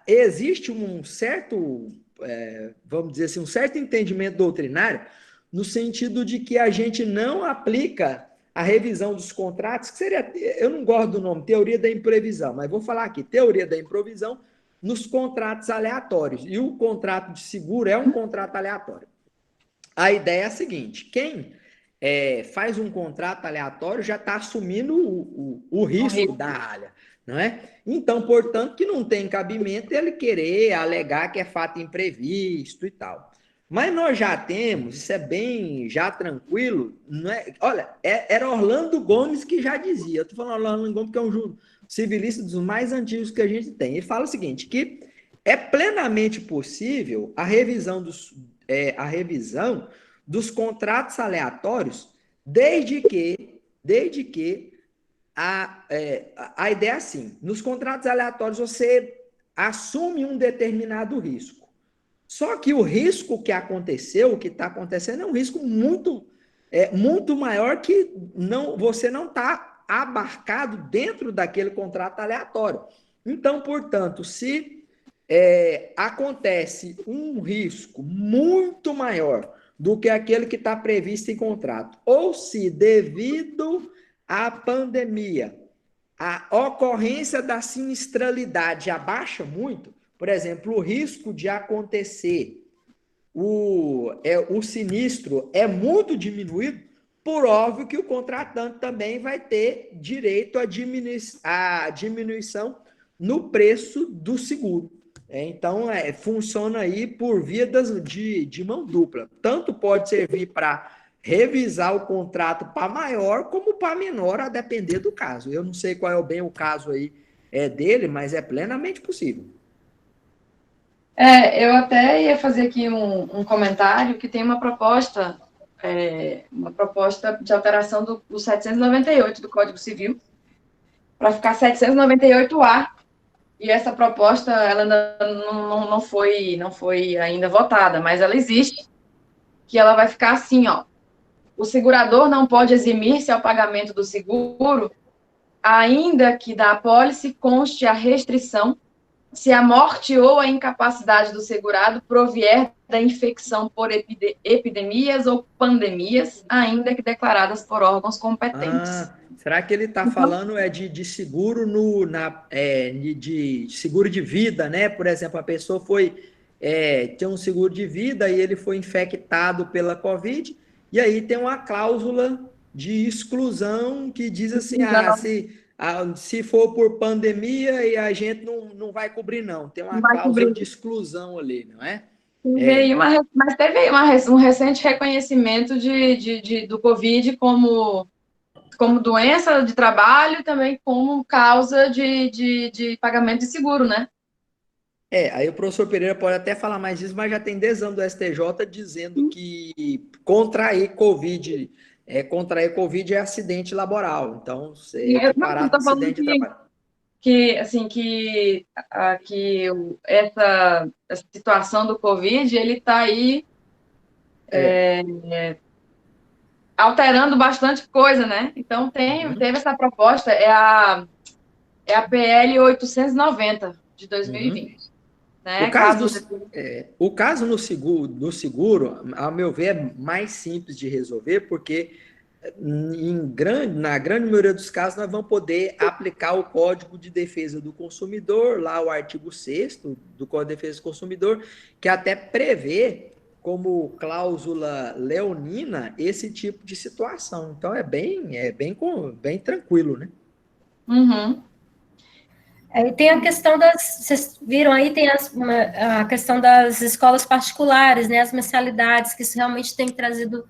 existe um certo... vamos dizer assim, um certo entendimento doutrinário, no sentido de que a gente não aplica a revisão dos contratos, que seria, eu não gosto do nome, teoria da imprevisão, mas vou falar aqui, teoria da improvisão nos contratos aleatórios, e o contrato de seguro é um contrato aleatório. A ideia é a seguinte: quem faz um contrato aleatório já está assumindo o risco da área, não é? Então, portanto, que não tem cabimento ele querer alegar que é fato imprevisto e tal. Mas nós já temos, isso é bem já tranquilo, não é? Olha, era Orlando Gomes que já dizia, eu estou falando Orlando Gomes porque é um civilista dos mais antigos que a gente tem. Ele fala o seguinte, que é plenamente possível a revisão dos contratos aleatórios, desde que a ideia é assim: nos contratos aleatórios você assume um determinado risco. Só que o risco que aconteceu, o que está acontecendo, é um risco muito maior que você não está abarcado dentro daquele contrato aleatório. Então, portanto, se acontece um risco muito maior do que aquele que está previsto em contrato, ou se devido à pandemia, a ocorrência da sinistralidade abaixa muito, por exemplo, o risco de acontecer o sinistro é muito diminuído, por óbvio que o contratante também vai ter direito à diminuição no preço do seguro. Então, funciona aí por via de mão dupla. Tanto pode servir para revisar o contrato para maior como para menor, a depender do caso. Eu não sei qual é bem o caso aí dele, mas é plenamente possível. Eu até ia fazer aqui um comentário que tem uma proposta de alteração do 798 do Código Civil para ficar 798A. E essa proposta ela ainda não foi ainda votada, mas ela existe, que ela vai ficar assim, ó: o segurador não pode eximir-se ao pagamento do seguro, ainda que da apólice conste a restrição, se a morte ou a incapacidade do segurado provier da infecção por epidemias ou pandemias, ainda que declaradas por órgãos competentes. Será que ele está falando de seguro de seguro de vida, né? Por exemplo, a pessoa tinha um seguro de vida e ele foi infectado pela Covid, e aí tem uma cláusula de exclusão que diz assim, se for por pandemia e a gente não vai cobrir, não. Tem uma cláusula de exclusão ali, não é? Mas teve aí um recente reconhecimento do Covid como doença de trabalho e também como causa de pagamento de seguro, né? Aí o professor Pereira pode até falar mais disso, mas já tem decisão do STJ dizendo que contrair Covid é acidente laboral. Então, é Não, eu equiparado a tô falando acidente de trabalho. assim, essa situação do Covid, ele está aí alterando bastante coisa, né? Então, teve essa proposta, é a PL 890 de Uhum. 2020, O né? caso, Caso o caso no seguro, ao meu ver, é mais simples de resolver, porque na grande maioria dos casos nós vamos poder aplicar o Código de Defesa do Consumidor, lá o artigo 6º do Código de Defesa do Consumidor, que até prevê como cláusula leonina esse tipo de situação. Então bem tranquilo, né? Uhum. Aí tem a questão vocês viram aí, tem a questão das escolas particulares, né, as mensalidades, que isso realmente tem trazido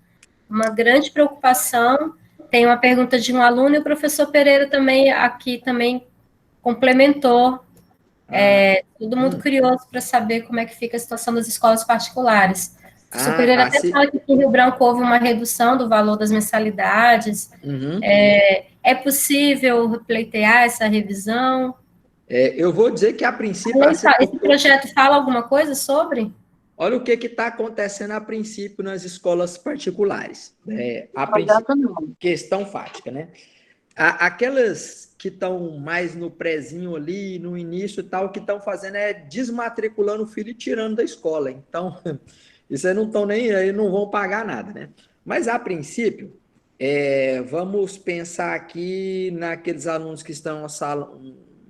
uma grande preocupação. Tem uma pergunta de um aluno e o professor Pereira também aqui também complementou. Todo mundo curioso para saber como é que fica a situação das escolas particulares. O professor Pereira até fala que aqui em Rio Branco houve uma redução do valor das mensalidades. Uhum. É possível pleitear essa revisão? Eu vou dizer que, a princípio, Esse projeto fala alguma coisa sobre? olha o que está acontecendo a princípio nas escolas particulares. A princípio, questão fática, né? Aquelas que estão mais no prezinho ali, no início e tal, o que estão fazendo é desmatriculando o filho e tirando da escola. Então, isso aí não estão nem aí, não vão pagar nada, né? Mas, a princípio, vamos pensar aqui naqueles alunos que estão na sala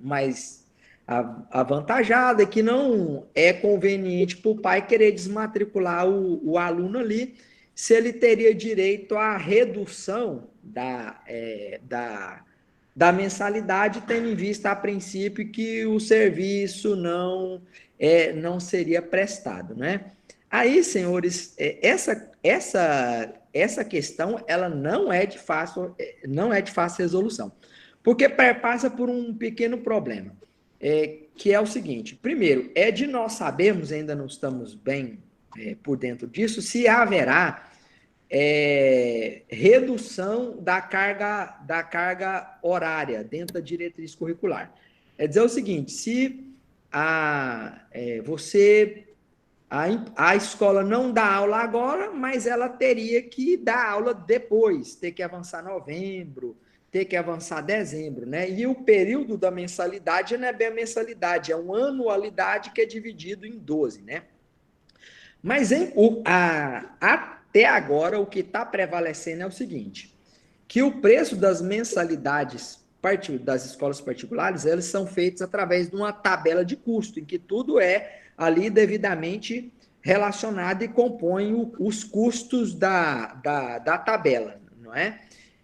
mais avantajada, que não é conveniente para o pai querer desmatricular o aluno ali, se ele teria direito à redução da mensalidade, tendo em vista, a princípio, que o serviço não seria prestado, né? Aí, senhores, essa questão ela não é de fácil resolução, porque passa por um pequeno problema, que é o seguinte: primeiro, de nós sabermos, ainda não estamos bem por dentro disso, se haverá redução da carga horária dentro da diretriz curricular. É dizer o seguinte: se a escola não dá aula agora, mas ela teria que dar aula depois, ter que avançar novembro, ter que avançar dezembro, né? E o período da mensalidade não é bem a mensalidade, é uma anualidade que é dividido em 12, né? Mas até agora, o que está prevalecendo é o seguinte: que o preço das mensalidades das escolas particulares, elas são feitas através de uma tabela de custo, em que tudo é ali devidamente relacionado e compõe os custos da tabela, não é?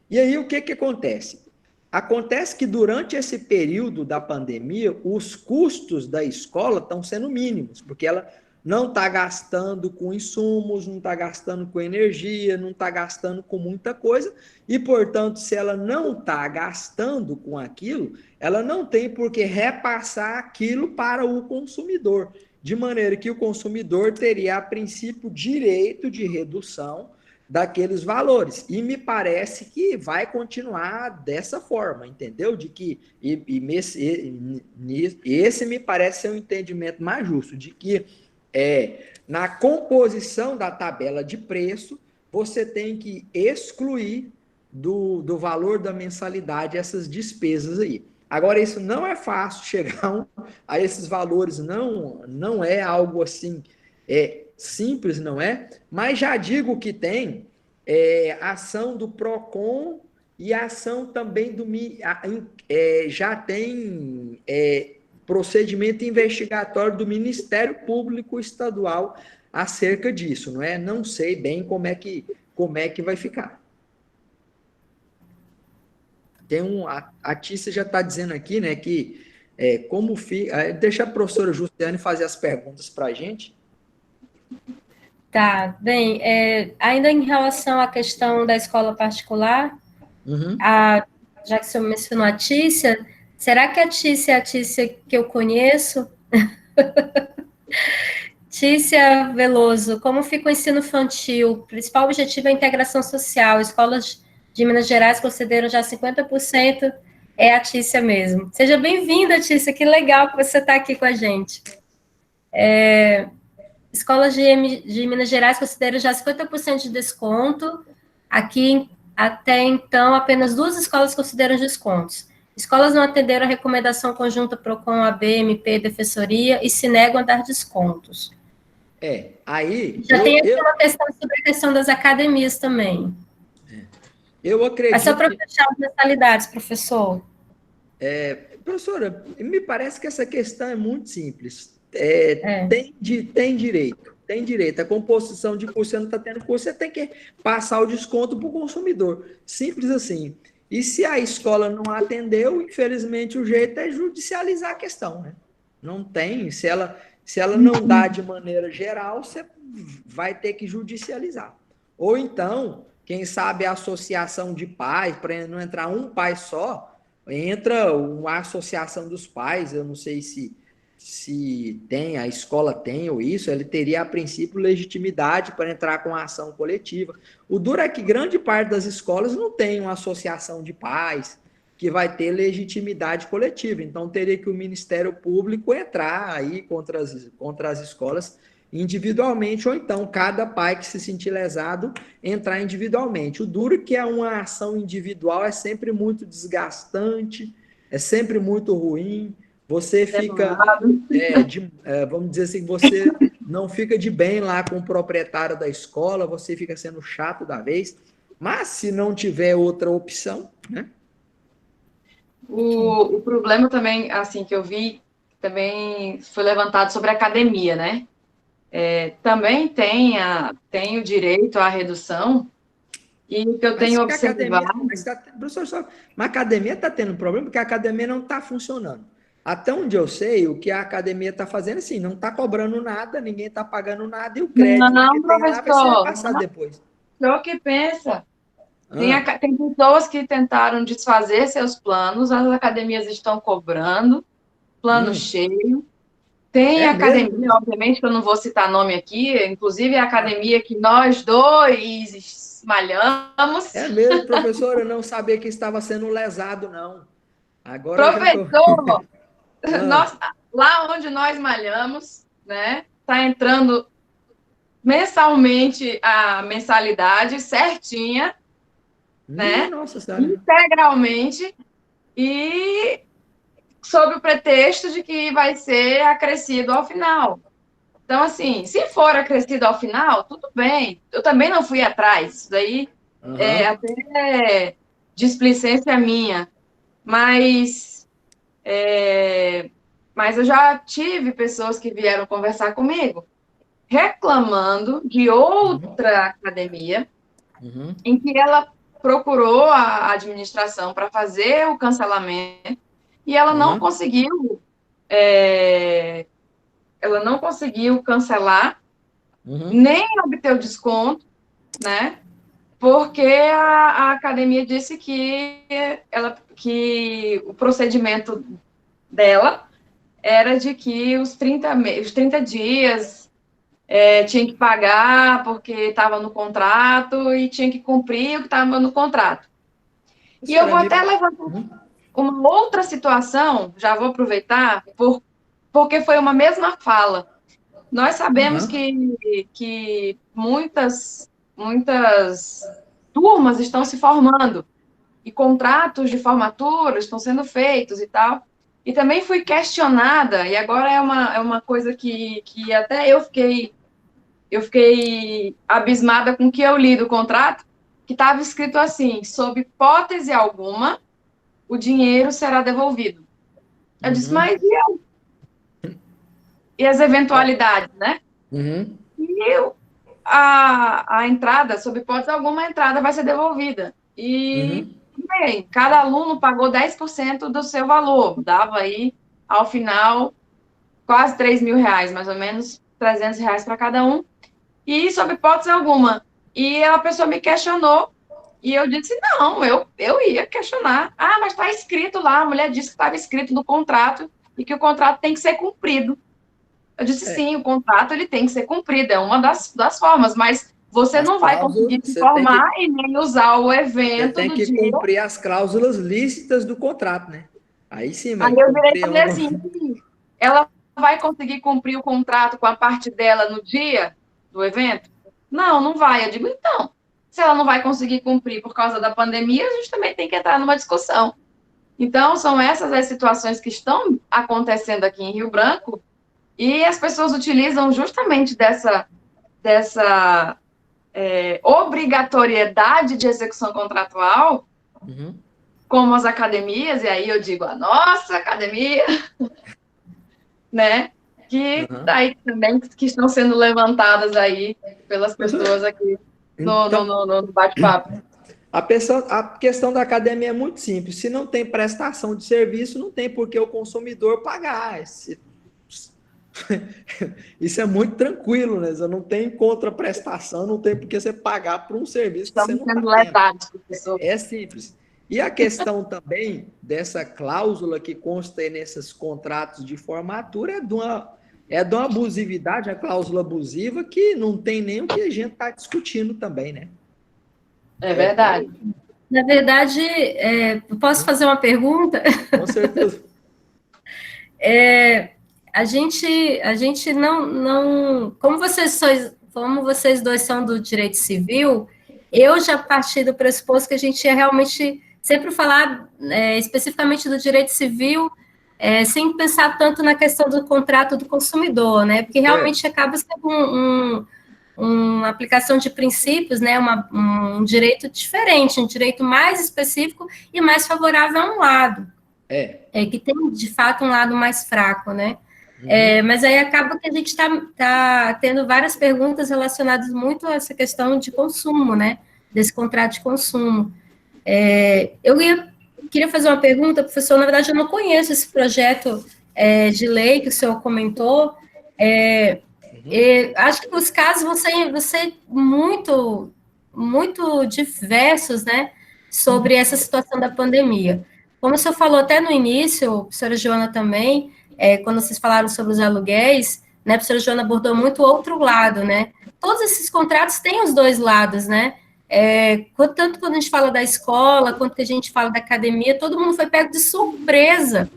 E aí o que acontece? Acontece que durante esse período da pandemia, os custos da escola estão sendo mínimos, porque ela não está gastando com insumos, não está gastando com energia, não está gastando com muita coisa, e, portanto, se ela não está gastando com aquilo, ela não tem por que repassar aquilo para o consumidor, de maneira que o consumidor teria, a princípio, direito de redução daqueles valores. E me parece que vai continuar dessa forma, entendeu? De que esse me parece ser um entendimento mais justo, de que na composição da tabela de preço, você tem que excluir do valor da mensalidade essas despesas aí. Agora, isso não é fácil chegar a esses valores, não é algo assim simples, não é? Mas já digo que tem ação do PROCON e ação também já tem procedimento investigatório do Ministério Público Estadual acerca disso, não é? Não sei bem como é que vai ficar. A Tícia já está dizendo aqui, né, que como fica. Deixa a professora Justiane fazer as perguntas para a gente. Tá, bem, ainda em relação à questão da escola particular, já que o senhor mencionou a Tícia, será que a Tícia é a Tícia que eu conheço? Tícia Veloso, como fica o ensino infantil? O principal objetivo é a integração social. Escolas de Minas Gerais consideram já 50%, é a Tícia mesmo. Seja bem-vinda, Tícia, que legal que você está aqui com a gente. Escolas de Minas Gerais consideram já 50% de desconto. Aqui, até então, apenas 2 escolas consideram descontos. Escolas não atenderam a recomendação conjunta PROCON, AB, MP, Defensoria e se negam a dar descontos. Aí... Já tem aqui uma questão sobre a questão das academias também. Eu acredito... Mas só para fechar as mensalidades, professor. Professora, me parece que essa questão é muito simples. Tem direito. A composição de curso, você não está tendo curso, você tem que passar o desconto para o consumidor. Simples assim. E se a escola não atendeu, infelizmente o jeito é judicializar a questão, né? Não tem, se ela não dá de maneira geral, você vai ter que judicializar. Ou então, quem sabe a associação de pais, para não entrar um pai só, entra uma associação dos pais, eu não sei se tem, a escola tem ou isso, ele teria, a princípio, legitimidade para entrar com a ação coletiva. O duro é que grande parte das escolas não tem uma associação de pais que vai ter legitimidade coletiva, então teria que o Ministério Público entrar aí contra as escolas individualmente, ou então cada pai que se sentir lesado entrar individualmente. O duro é que uma ação individual é sempre muito desgastante, é sempre muito ruim, você fica, vamos dizer assim, você não fica de bem lá com o proprietário da escola, você fica sendo chato da vez, mas se não tiver outra opção, né? O problema também, assim, que eu vi, também foi levantado sobre a academia, né? Também tem o direito à redução, e o que eu tenho observado... Professor, mas a academia está tendo um problema, porque a academia não está funcionando. Até onde eu sei, o que a academia está fazendo, assim, não está cobrando nada, ninguém está pagando nada, e o crédito não, que tem lá vai ser repassado depois. O que pensa? Tem pessoas que tentaram desfazer seus planos, as academias estão cobrando, plano cheio. Tem academia, mesmo? Obviamente, que eu não vou citar nome aqui, inclusive a academia que nós dois malhamos. É mesmo, professor, eu não sabia que estava sendo lesado, não. Agora professor, lá onde nós malhamos, né, está entrando mensalmente a mensalidade certinha, né, integralmente, e sob o pretexto de que vai ser acrescido ao final. Então, assim, se for acrescido ao final, tudo bem. Eu também não fui atrás. Isso daí é até displicência minha. Mas eu já tive pessoas que vieram conversar comigo reclamando de outra academia em que ela procurou a administração para fazer o cancelamento e ela não conseguiu cancelar, nem obter o desconto, né? Porque a academia disse que o procedimento dela era de que os 30 dias tinha que pagar porque estava no contrato e tinha que cumprir o que estava no contrato. E eu vou até levantar uma outra situação, já vou aproveitar, porque foi uma mesma fala. Nós sabemos que muitas turmas estão se formando e contratos de formatura estão sendo feitos e tal. E também fui questionada, e agora é uma coisa que até eu fiquei abismada com o que eu li do contrato, que estava escrito assim: sob hipótese alguma, o dinheiro será devolvido. Eu disse, mas e as eventualidades, né? E a entrada, sob hipótese alguma, a entrada vai ser devolvida. E bem, cada aluno pagou 10% do seu valor, dava aí, ao final, quase 3 mil reais, mais ou menos, 300 reais para cada um, e sob hipótese alguma. E a pessoa me questionou, e eu disse, não, eu ia questionar. Ah, mas está escrito lá, a mulher disse que estava escrito no contrato, e que o contrato tem que ser cumprido. Eu disse, sim, o contrato ele tem que ser cumprido, é uma das formas, mas você não vai conseguir se formar e nem usar o evento do dia. Você tem que cumprir as cláusulas lícitas do contrato, né? Aí sim, mas aí eu virei e falei assim, ela vai conseguir cumprir o contrato com a parte dela no dia do evento? Não, não vai. Eu digo, então, se ela não vai conseguir cumprir por causa da pandemia, a gente também tem que entrar numa discussão. Então, são essas as situações que estão acontecendo aqui em Rio Branco e as pessoas utilizam justamente dessa obrigatoriedade de execução contratual, como as academias, e aí eu digo, a nossa academia, né? Que aí também que estão sendo levantadas aí pelas pessoas aqui no bate-papo. A questão da academia é muito simples. Se não tem prestação de serviço, não tem por que o consumidor pagar. Isso é muito tranquilo, né? Você não tem contraprestação, não tem por que você pagar por um serviço que você não está tendo. É simples. E a questão também dessa cláusula que consta aí nesses contratos de formatura é de uma abusividade, a cláusula abusiva, que não tem nem o que a gente está discutindo também, né? É verdade. Na verdade, posso fazer uma pergunta? Com certeza. A gente não como vocês dois são do direito civil, eu já parti do pressuposto que a gente ia realmente sempre falar especificamente do direito civil, sem pensar tanto na questão do contrato do consumidor, né? Porque realmente acaba sendo uma aplicação de princípios, né? Um direito diferente, um direito mais específico e mais favorável a um lado. Que tem, de fato, um lado mais fraco, né? Mas aí acaba que a gente está tendo várias perguntas relacionadas muito a essa questão de consumo, né? Desse contrato de consumo. Queria fazer uma pergunta, professor. Na verdade, eu não conheço esse projeto de lei que o senhor comentou. Acho que os casos vão ser muito, muito diversos, né? Sobre essa situação da pandemia. Como o senhor falou até no início, a professora Joana também, quando vocês falaram sobre os aluguéis, né, a professora Joana abordou muito o outro lado, né? Todos esses contratos têm os dois lados, né? Tanto quando a gente fala da escola, quanto que a gente fala da academia, todo mundo foi pego de surpresa,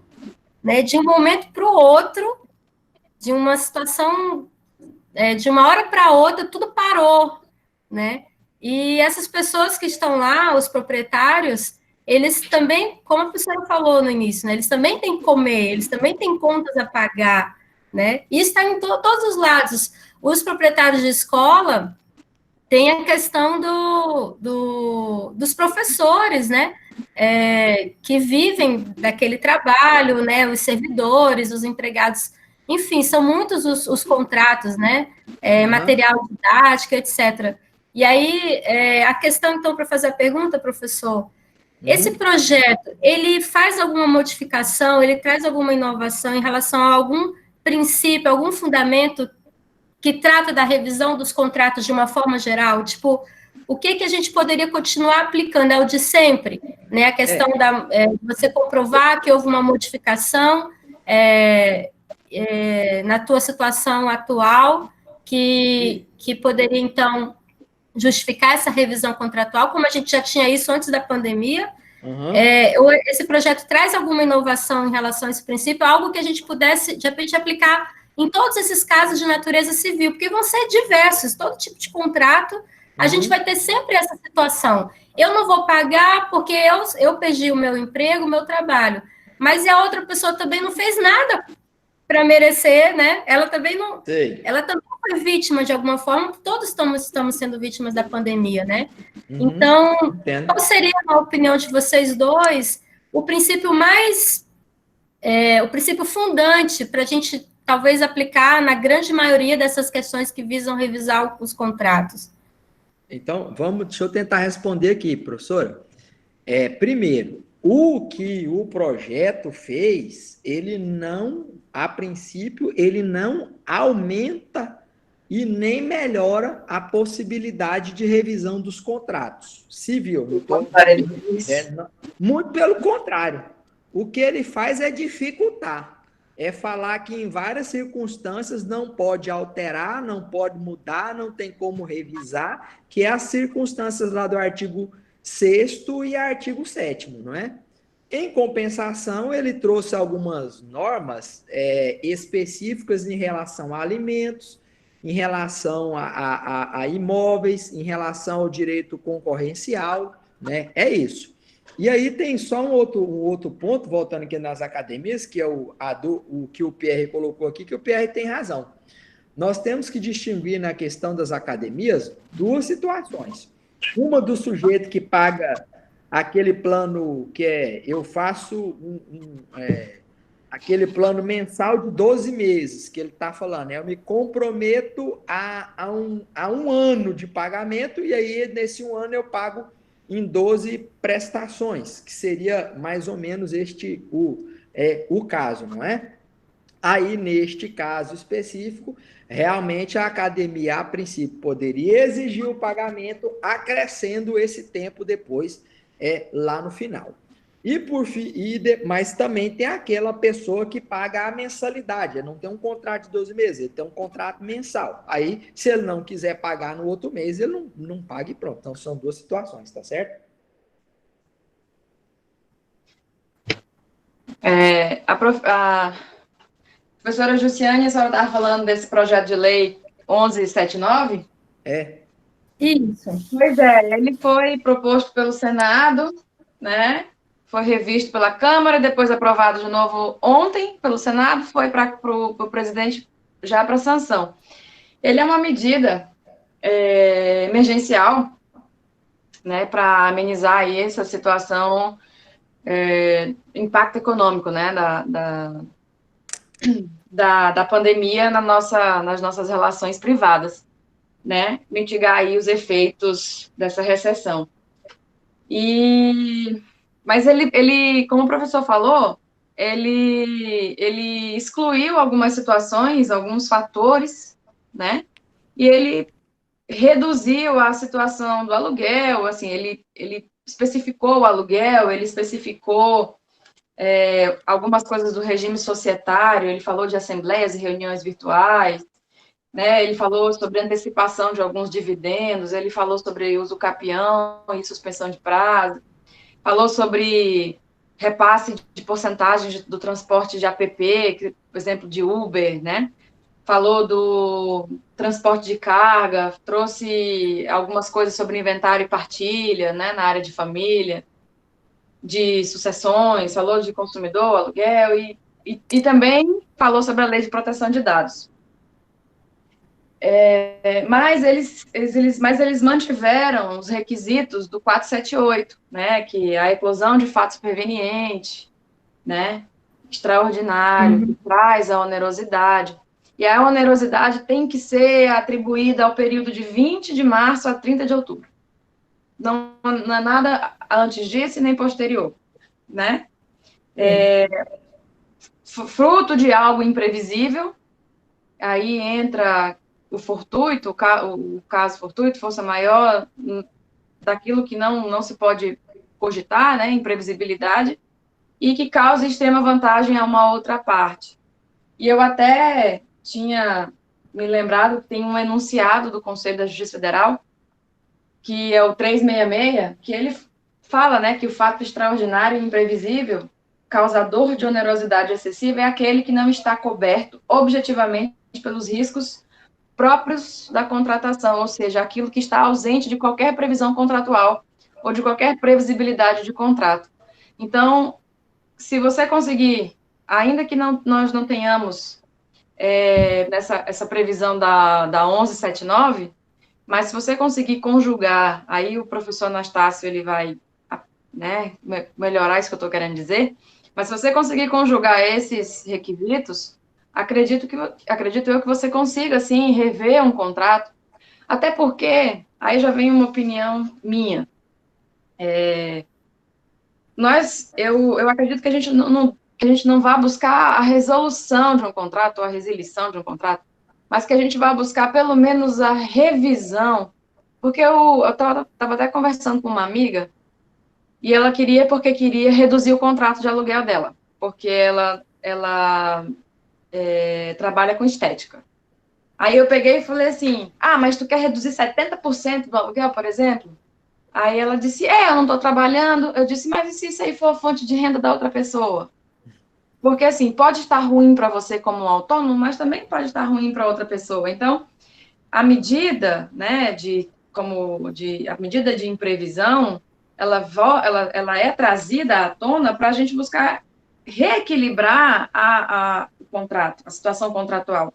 né? De um momento para o outro, de uma situação, de uma hora para outra, tudo parou, né? E essas pessoas que estão lá, os proprietários, eles também, como a professora falou no início, né, eles também têm que comer, eles também têm contas a pagar, né? Isso está em todos os lados. Os proprietários de escola têm a questão dos professores, né? Que vivem daquele trabalho, né? Os servidores, os empregados, enfim, são muitos os contratos, né? Material didático, etc. E aí, a questão, então, para fazer a pergunta, professor, esse projeto, ele faz alguma modificação, ele traz alguma inovação em relação a algum princípio, algum fundamento que trata da revisão dos contratos de uma forma geral? Tipo, o que a gente poderia continuar aplicando? É o de sempre, né? A questão de você comprovar que houve uma modificação na tua situação atual, que poderia, então, justificar essa revisão contratual, como a gente já tinha isso antes da pandemia. Esse projeto traz alguma inovação em relação a esse princípio, algo que a gente pudesse, de repente, aplicar em todos esses casos de natureza civil, porque vão ser diversos, todo tipo de contrato, a gente vai ter sempre essa situação. Eu não vou pagar porque eu perdi o meu emprego, o meu trabalho, mas a outra pessoa também não fez nada para merecer, né? Ela também não foi vítima de alguma forma, todos estamos sendo vítimas da pandemia, né? Então, qual seria, na opinião de vocês dois, o princípio o princípio fundante para a gente talvez aplicar na grande maioria dessas questões que visam revisar os contratos? Então, deixa eu tentar responder aqui, professora. Primeiro, o que o projeto fez, ele não, a princípio, ele não aumenta e nem melhora a possibilidade de revisão dos contratos civil. Muito pelo contrário. O que ele faz é dificultar. é falar que em várias circunstâncias não pode alterar, não pode mudar, não tem como revisar, que é as circunstâncias lá do artigo 6º e artigo 7º, não é? Em compensação, ele trouxe algumas normas específicas em relação a alimentos, em relação a imóveis, em relação ao direito concorrencial, né? É isso. E aí tem só um outro ponto, voltando aqui nas academias, que é o que o Pierre colocou aqui, que o Pierre tem razão. Nós temos que distinguir na questão das academias duas situações. Uma do sujeito que paga aquele plano que eu faço aquele plano mensal de 12 meses, que ele está falando, eu me comprometo a um ano de pagamento, e aí nesse um ano eu pago em 12 prestações, que seria mais ou menos o caso, não é? Aí, neste caso específico, realmente a academia, a princípio, poderia exigir o pagamento, acrescendo esse tempo depois, lá no final. Mas também tem aquela pessoa que paga a mensalidade, ele não tem um contrato de 12 meses, ele tem um contrato mensal. Aí, se ele não quiser pagar no outro mês, ele não paga e pronto. Então, são duas situações, tá certo? A professora Jussiane, a senhora estava falando desse projeto de lei 1179? Isso. Pois é, ele foi proposto pelo Senado, né? Foi revisto pela Câmara, depois aprovado de novo ontem pelo Senado, foi para o presidente já para sanção. Ele é uma medida emergencial, né, para amenizar aí essa situação, impacto econômico, né, da pandemia nas nossas relações privadas, né, mitigar aí os efeitos dessa recessão. Mas ele, como o professor falou, ele excluiu algumas situações, alguns fatores, né? E ele reduziu a situação do aluguel, assim, ele especificou o aluguel, ele especificou algumas coisas do regime societário, ele falou de assembleias e reuniões virtuais, né? Ele falou sobre antecipação de alguns dividendos, ele falou sobre uso capião e suspensão de prazo, falou sobre repasse de porcentagem do transporte de APP, por exemplo, de Uber, né? Falou do transporte de carga, trouxe algumas coisas sobre inventário e partilha, né, na área de família, de sucessões, falou de consumidor, aluguel, e também falou sobre a lei de proteção de dados. Mas eles mantiveram os requisitos do 478, né, que é a eclosão de fato superveniente, né, extraordinário, que traz a onerosidade. E a onerosidade tem que ser atribuída ao período de 20 de março a 30 de outubro. Não é nada antes disso e nem posterior, né? Fruto de algo imprevisível, aí entra o fortuito, o caso fortuito, força maior, daquilo que não se pode cogitar, né, imprevisibilidade, e que causa extrema vantagem a uma outra parte. E eu até tinha me lembrado que tem um enunciado do Conselho da Justiça Federal, que é o 366, que ele fala, né, que o fato extraordinário e imprevisível, causador de onerosidade excessiva, é aquele que não está coberto objetivamente pelos riscos próprios da contratação, ou seja, aquilo que está ausente de qualquer previsão contratual ou de qualquer previsibilidade de contrato. Então, se você conseguir, ainda que nós não tenhamos essa previsão da 1179, mas se você conseguir conjugar, aí o professor Anastácio ele vai, né, melhorar isso que eu estou querendo dizer, mas se você conseguir conjugar esses requisitos, acredito eu que você consiga, assim, rever um contrato, até porque, aí já vem uma opinião minha, eu acredito que a gente não vá buscar a resolução de um contrato ou a resilição de um contrato, mas que a gente vá buscar pelo menos a revisão, porque eu estava até conversando com uma amiga, e ela queria reduzir o contrato de aluguel dela, porque ela trabalha com estética. Aí eu peguei e falei assim, mas tu quer reduzir 70% do aluguel, por exemplo? Aí ela disse, eu não estou trabalhando. Eu disse, mas e se isso aí for a fonte de renda da outra pessoa? Porque, assim, pode estar ruim para você como um autônomo, mas também pode estar ruim para outra pessoa. Então, a medida, né, a medida de imprevisão, ela é trazida à tona para a gente buscar reequilibrar o contrato, a situação contratual.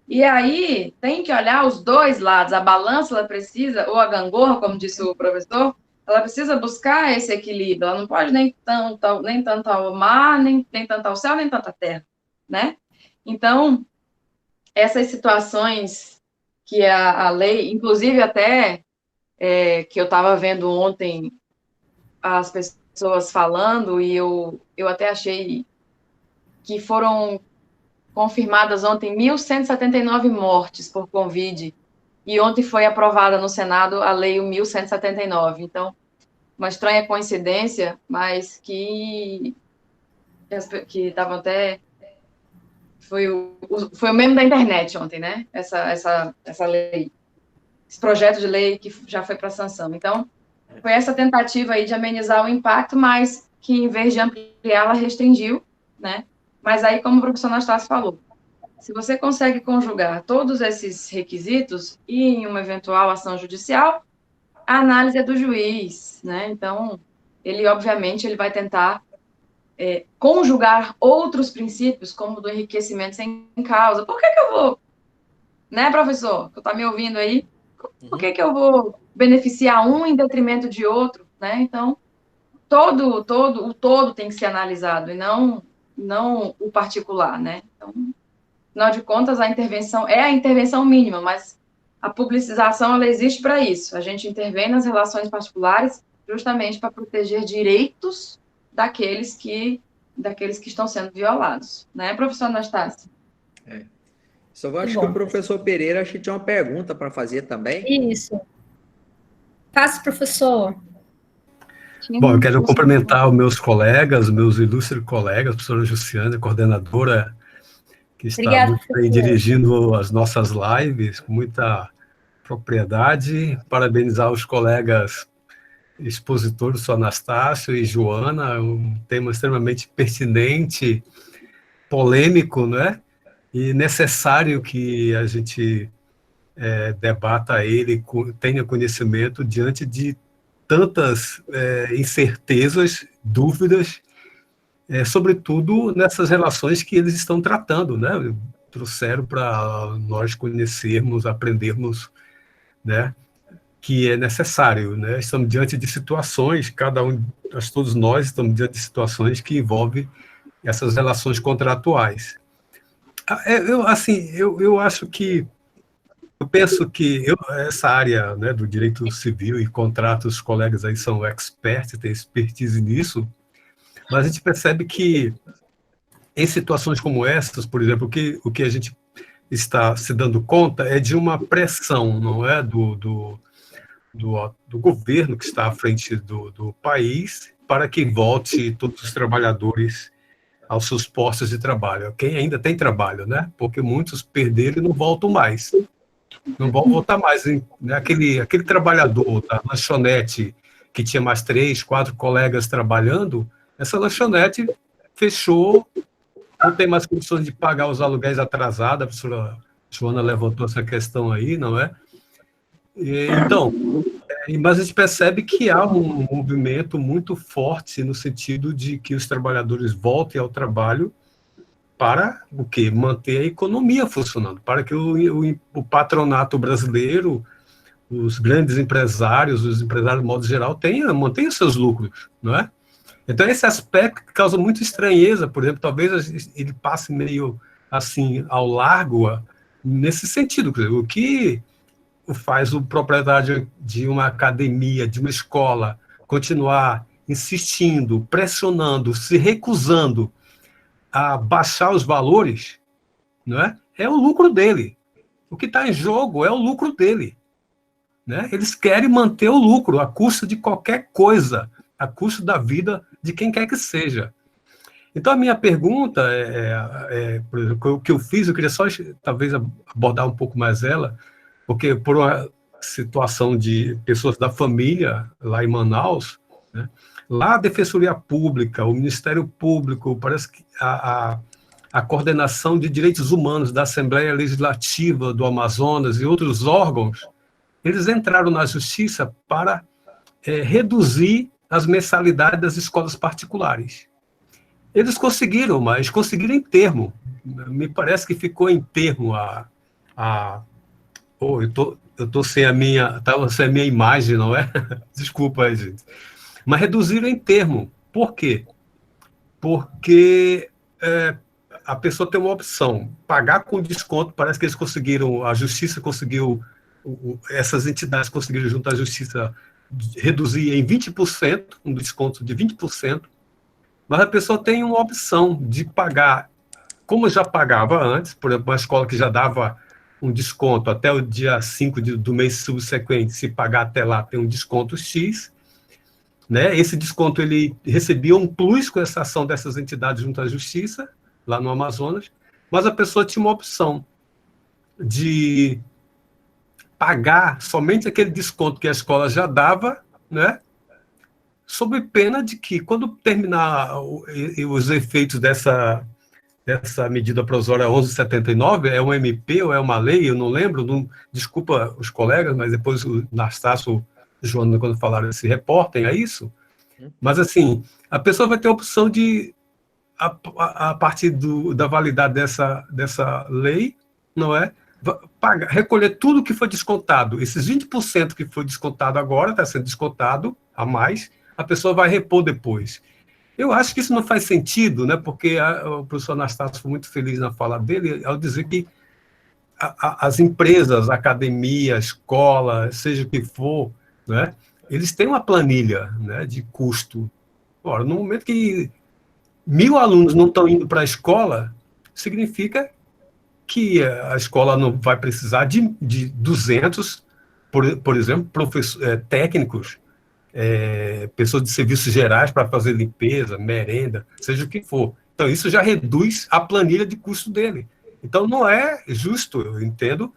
E aí tem que olhar os dois lados. A balança, ela precisa, ou a gangorra, como disse o professor, ela precisa buscar esse equilíbrio. Ela não pode nem tanto ao mar, nem tanto ao céu, nem tanto à terra, né? Então, essas situações que a lei, inclusive até que eu estava vendo ontem as pessoas falando, e eu até achei que foram confirmadas ontem 1.179 mortes por Covid, e ontem foi aprovada no Senado a Lei 1.179. Então, uma estranha coincidência, mas que estavam até... Foi o meme da internet ontem, né? Essa lei, esse projeto de lei que já foi para sanção. Então, foi essa tentativa aí de amenizar o impacto, mas que, em vez de ampliá-la, restringiu, né? Mas aí, como o professor Anastácio falou, se você consegue conjugar todos esses requisitos e em uma eventual ação judicial, a análise é do juiz, né? Então, ele, obviamente, ele vai tentar conjugar outros princípios, como o do enriquecimento sem causa. Por que eu vou, né, professor, que está me ouvindo aí, por que eu vou beneficiar um em detrimento de outro, né? Então, o todo tem que ser analisado, e não o particular, né? Então, afinal de contas, a intervenção é a intervenção mínima, mas a publicização, ela existe para isso. A gente intervém nas relações particulares justamente para proteger direitos daqueles que estão sendo violados. Né, professor Anastácio? Só acho que o professor Pereira acho que tinha uma pergunta para fazer também. Isso. Faça, professor. Bom, eu quero cumprimentar os meus colegas, meus ilustres colegas, a professora Jussiane, coordenadora, que está Obrigada, muito bem dirigindo as nossas lives, com muita propriedade. Parabenizar os colegas expositores, o Anastácio e Joana, um tema extremamente pertinente, polêmico, né? E necessário que a gente debata ele, tenha conhecimento diante de tantas incertezas, dúvidas, sobretudo nessas relações que eles estão tratando, né? Trouxeram para nós conhecermos, aprendermos, né? Que é necessário, né? Estamos diante de situações, todos nós estamos diante de situações que envolvem essas relações contratuais. Eu acho que eu penso que essa área, né, do direito civil e contratos, os colegas aí são experts, têm expertise nisso, mas a gente percebe que em situações como essas, por exemplo, o que a gente está se dando conta é de uma pressão, não é, do governo que está à frente do país para que volte todos os trabalhadores aos seus postos de trabalho. Quem ainda tem trabalho, né? Porque muitos perderam e não voltam mais. Não vão voltar mais. Né? Aquele trabalhador da lanchonete que tinha mais 3, 4 colegas trabalhando, essa lanchonete fechou, não tem mais condições de pagar os aluguéis atrasados. A professora Joana levantou essa questão aí, não é? Então, mas a gente percebe que há um movimento muito forte no sentido de que os trabalhadores voltem ao trabalho para o quê? Manter a economia funcionando, para que o patronato brasileiro, os grandes empresários, os empresários de modo geral, mantenham seus lucros, não é? Então, esse aspecto causa muita estranheza, por exemplo, talvez ele passe meio assim ao largo nesse sentido. Por exemplo, o que faz o proprietário de uma academia, de uma escola, continuar insistindo, pressionando, se recusando a baixar os valores, não é? É o lucro dele. O que está em jogo é o lucro dele. Né? Eles querem manter o lucro, a custa de qualquer coisa, a custa da vida de quem quer que seja. Então, a minha pergunta por exemplo, o que eu fiz, eu queria só, talvez, abordar um pouco mais ela, porque por uma situação de pessoas da família, lá em Manaus, né, lá a Defensoria Pública, o Ministério Público, parece que a Coordenação de Direitos Humanos da Assembleia Legislativa do Amazonas e outros órgãos, eles entraram na justiça para reduzir as mensalidades das escolas particulares. Eles conseguiram, mas conseguiram em termo. Me parece que ficou em termo eu tô sem a minha, sem a minha imagem, não é? Desculpa aí, gente. Mas reduziram em termo. Por quê? Porque a pessoa tem uma opção, pagar com desconto, parece que eles conseguiram, a justiça conseguiu, essas entidades conseguiram, junto à justiça, reduzir em 20%, um desconto de 20%, mas a pessoa tem uma opção de pagar, como já pagava antes, por exemplo, uma escola que já dava um desconto até o dia 5 do mês subsequente, se pagar até lá, tem um desconto X, né? Esse desconto ele recebia um plus com essa ação dessas entidades junto à justiça, lá no Amazonas, mas a pessoa tinha uma opção de pagar somente aquele desconto que a escola já dava, né? Sob pena de que, quando terminar os efeitos dessa medida provisória 1179, é um MP ou é uma lei, eu não lembro, desculpa os colegas, mas depois o Nastácio e o Joana, quando falaram, se reportem a isso, mas assim, a pessoa vai ter a opção de, a partir da validade dessa lei, não é? Recolher tudo que foi descontado, esses 20% que foi descontado agora, está sendo descontado a mais, a pessoa vai repor depois. Eu acho que isso não faz sentido, né? Porque o professor Anastácio foi muito feliz na fala dele ao dizer que as empresas, academia, escola, seja o que for, né? Eles têm uma planilha, né, de custo. Ora, no momento que 1.000 alunos não estão indo para a escola, significa que a escola não vai precisar de 200, por exemplo, técnicos, pessoas de serviços gerais para fazer limpeza, merenda, seja o que for. Então, isso já reduz a planilha de custo dele. Então, não é justo, eu entendo,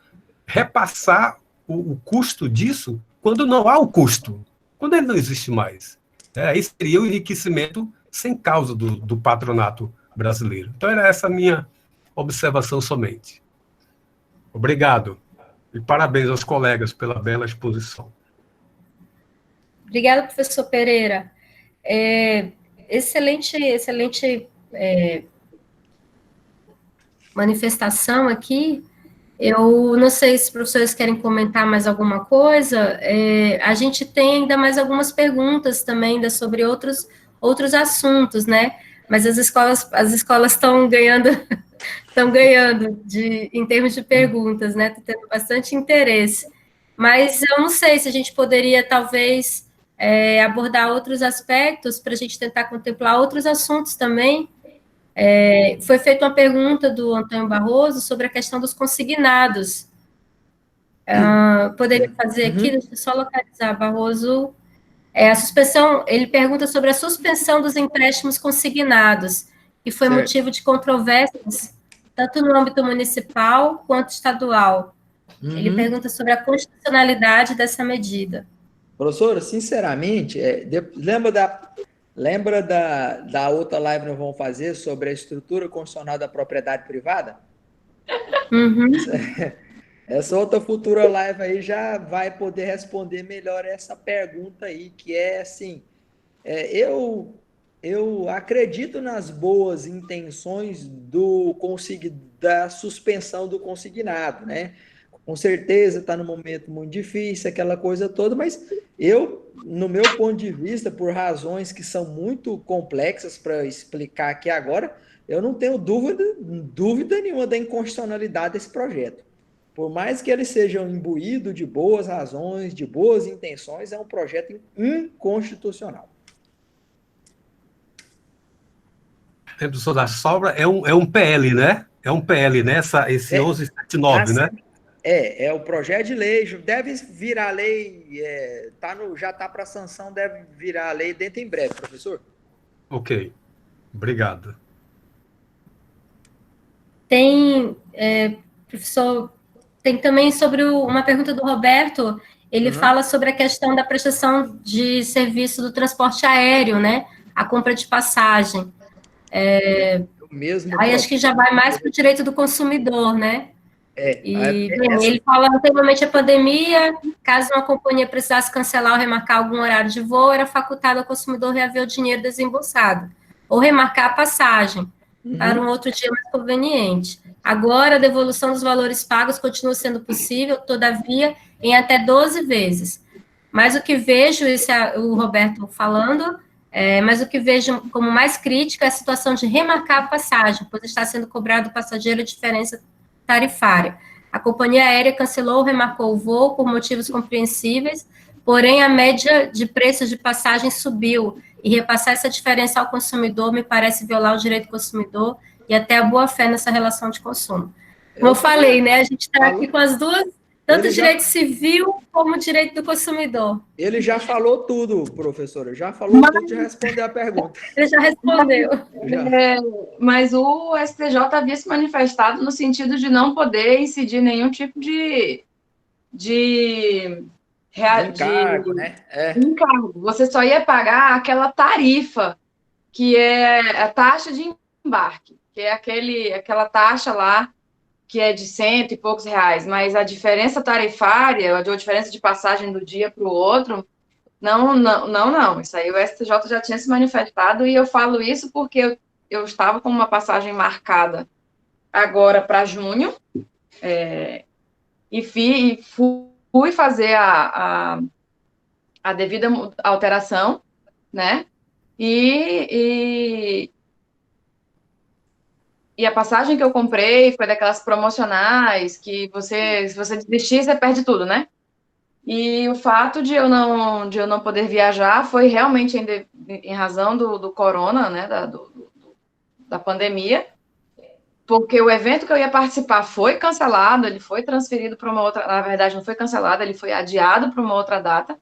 repassar o custo disso quando não há o custo, quando ele não existe mais. Aí seria o enriquecimento sem causa do patronato brasileiro. Então, era essa a minha observação somente. Obrigado. E parabéns aos colegas pela bela exposição. Obrigada, professor Pereira. Excelente manifestação aqui. Eu não sei se os professores querem comentar mais alguma coisa. A gente tem ainda mais algumas perguntas também ainda sobre outros assuntos, né? Mas as escolas estão ganhando em termos de perguntas, né? Está tendo bastante interesse. Mas eu não sei se a gente poderia, talvez, abordar outros aspectos para a gente tentar contemplar outros assuntos também. Foi feita uma pergunta do Antônio Barroso sobre a questão dos consignados. Poderia fazer aqui, deixa eu só localizar, Barroso. A suspensão, ele pergunta sobre a suspensão dos empréstimos consignados, que foi motivo de controvérsias, tanto no âmbito municipal quanto estadual. Ele pergunta sobre a constitucionalidade dessa medida. Professora, sinceramente, lembra da outra live que nós vamos fazer sobre a estrutura constitucional da propriedade privada? Essa outra futura live aí já vai poder responder melhor essa pergunta aí, que é assim, eu acredito nas boas intenções da suspensão do consignado, né? Com certeza está num momento muito difícil, aquela coisa toda, mas no meu ponto de vista, por razões que são muito complexas para explicar aqui agora, eu não tenho dúvida nenhuma da inconstitucionalidade desse projeto. Por mais que ele seja imbuído de boas razões, de boas intenções, é um projeto inconstitucional. Professor da Sobra, é um PL, né? É um PL, né? Esse 1179, né? É o projeto de lei, deve virar lei, já está para sanção, deve virar lei dentro em breve, professor. Ok, obrigado. professor, tem também sobre uma pergunta do Roberto, ele fala sobre a questão da prestação de serviço do transporte aéreo, né? A compra de passagem. Aí acho que já vai mais para o direito do consumidor, né? Ele fala anteriormente a pandemia, caso uma companhia precisasse cancelar ou remarcar algum horário de voo, era facultado ao consumidor reaver o dinheiro desembolsado, ou remarcar a passagem para um outro dia mais conveniente. Agora, a devolução dos valores pagos continua sendo possível, todavia, em até 12 vezes. Mas o que vejo, isso é o Roberto falando, mas o que vejo como mais crítica é a situação de remarcar a passagem, pois está sendo cobrado do passageiro a diferença tarifária. A companhia aérea cancelou ou remarcou o voo por motivos compreensíveis, porém a média de preços de passagem subiu, e repassar essa diferença ao consumidor me parece violar o direito do consumidor e até a boa-fé nessa relação de consumo. Como eu falei, né, a gente está aqui com as duas, tanto o direito civil como o direito do consumidor. Ele já falou tudo, professora, já falou tudo de responder a pergunta. Ele já respondeu. Mas o STJ havia se manifestado no sentido de não poder incidir nenhum tipo de encargo, né? Encargo. Você só ia pagar aquela tarifa, que é a taxa de embarque, que é aquela taxa lá, que é de R$100 e poucos, mas a diferença tarifária, a diferença de passagem do dia para o outro, não. Isso aí o STJ já tinha se manifestado, e eu falo isso porque eu estava com uma passagem marcada agora para junho, e fui fazer a devida alteração, né? E a passagem que eu comprei foi daquelas promocionais que se você desistir, você perde tudo, né? E o fato de eu não poder viajar foi realmente em razão do corona, né? Da pandemia, porque o evento que eu ia participar foi cancelado, ele foi transferido para uma outra, na verdade não foi cancelado, ele foi adiado para uma outra data.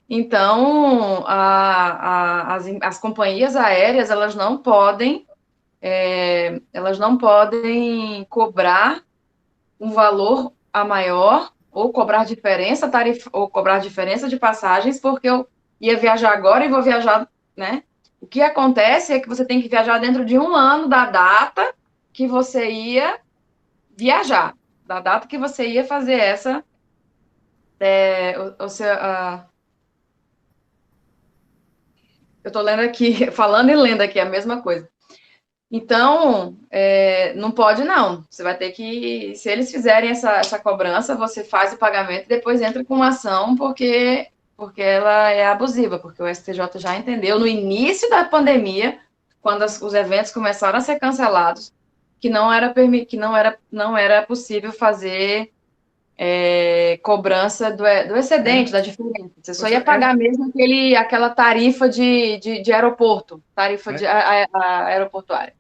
Então, as companhias aéreas, elas não podem cobrar um valor a maior ou cobrar diferença de passagens, porque eu ia viajar agora e vou viajar, né? O que acontece é que você tem que viajar dentro de um ano da data que você ia viajar, da data que você ia fazer essa eu estou lendo aqui, falando e lendo aqui, a mesma coisa. Então, não pode, não. Você vai ter que, se eles fizerem essa cobrança, você faz o pagamento e depois entra com uma ação, porque ela é abusiva, porque o STJ já entendeu no início da pandemia, quando os eventos começaram a ser cancelados, que não era possível fazer cobrança do excedente, da diferença. Você só ia pagar mesmo aquela tarifa de aeroporto, tarifa aeroportuária.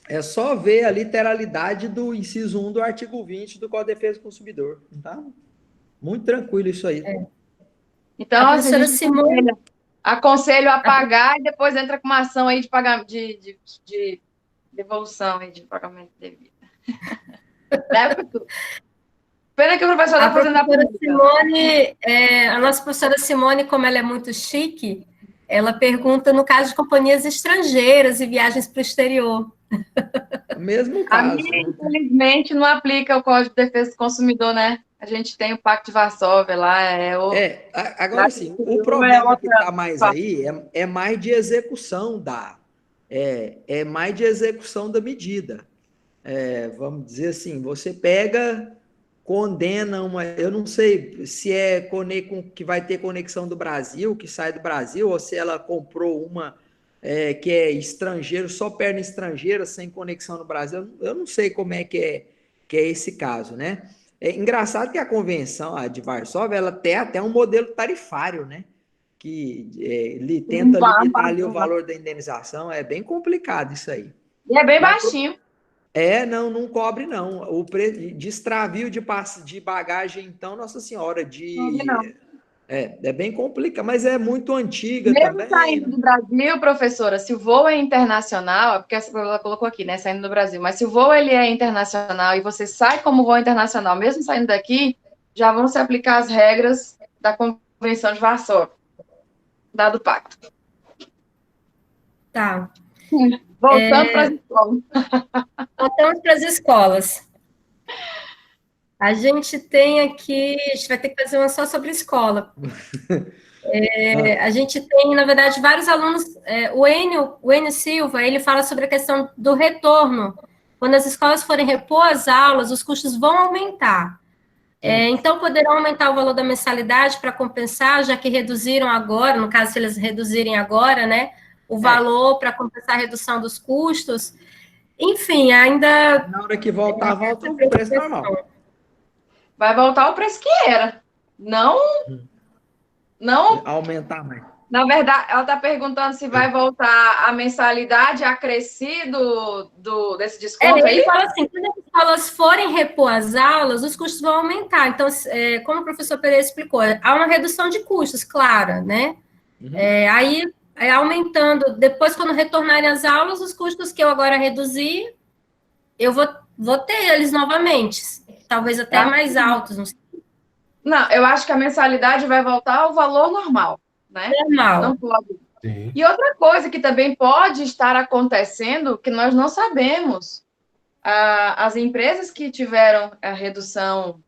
É só ver a literalidade do inciso 1 do artigo 20 do Código de Defesa do Consumidor. Tá? Muito tranquilo isso aí. Então, a professora Simone aconselho a pagar e depois entra com uma ação aí de pagamento de devolução aí de pagamento devido. Leva tudo. Pena que o professor está fazendo a pergunta. Simone, a nossa professora Simone, como ela é muito chique, ela pergunta no caso de companhias estrangeiras e viagens para o exterior. Mesmo caso. A minha, infelizmente, não aplica o Código de Defesa do Consumidor, né? A gente tem o Pacto de Varsóvia lá. Agora sim, o problema que está mais aí é mais de execução mais de execução da medida. Vamos dizer assim, você pega, condena eu não sei se que vai ter conexão do Brasil, que sai do Brasil, ou se ela comprou uma que é estrangeiro, só perna estrangeira, sem conexão no Brasil. Eu não sei como é que é esse caso, né? É engraçado que a convenção de Varsóvia, ela tem até um modelo tarifário, né? Que ele tenta limitar ali o valor da indenização. É bem complicado isso aí. E é bem baixinho. Não cobre, não. O preço de extravio de bagagem, então, Nossa Senhora, É bem complicado, mas é muito antiga Mesmo também. saindo do Brasil, professora, se o voo é internacional, é porque ela colocou aqui, né, saindo do Brasil, mas se o voo ele é internacional e você sai como voo internacional, mesmo saindo daqui, já vão se aplicar as regras da Convenção de Varsóvia, dado o pacto. Tá. Voltando para as escolas. Voltamos para as escolas. A gente tem aqui, a gente vai ter que fazer uma só sobre escola. A gente tem, na verdade, vários alunos. O Enio Silva, ele fala sobre a questão do retorno. Quando as escolas forem repor as aulas, os custos vão aumentar. Então, poderão aumentar o valor da mensalidade para compensar, já que reduziram agora, no caso, se eles reduzirem agora, né, o valor para compensar a redução dos custos. Enfim, ainda... Na hora que voltar, volta o preço normal. Vai voltar o preço que era. Não aumentar mais. Na verdade, ela está perguntando se vai voltar a mensalidade acrescido desse desconto aí? Ele fala assim, quando as escolas forem repor as aulas, os custos vão aumentar. Então, como o professor Pereira explicou, há uma redução de custos, clara, né? Aí, aumentando, depois, quando retornarem as aulas, os custos que eu agora reduzi, eu vou ter eles novamente, talvez até mais altos. Não, eu acho que a mensalidade vai voltar ao valor normal, né? Normal. Não pode. Sim. E outra coisa que também pode estar acontecendo, que nós não sabemos, as empresas que tiveram a redução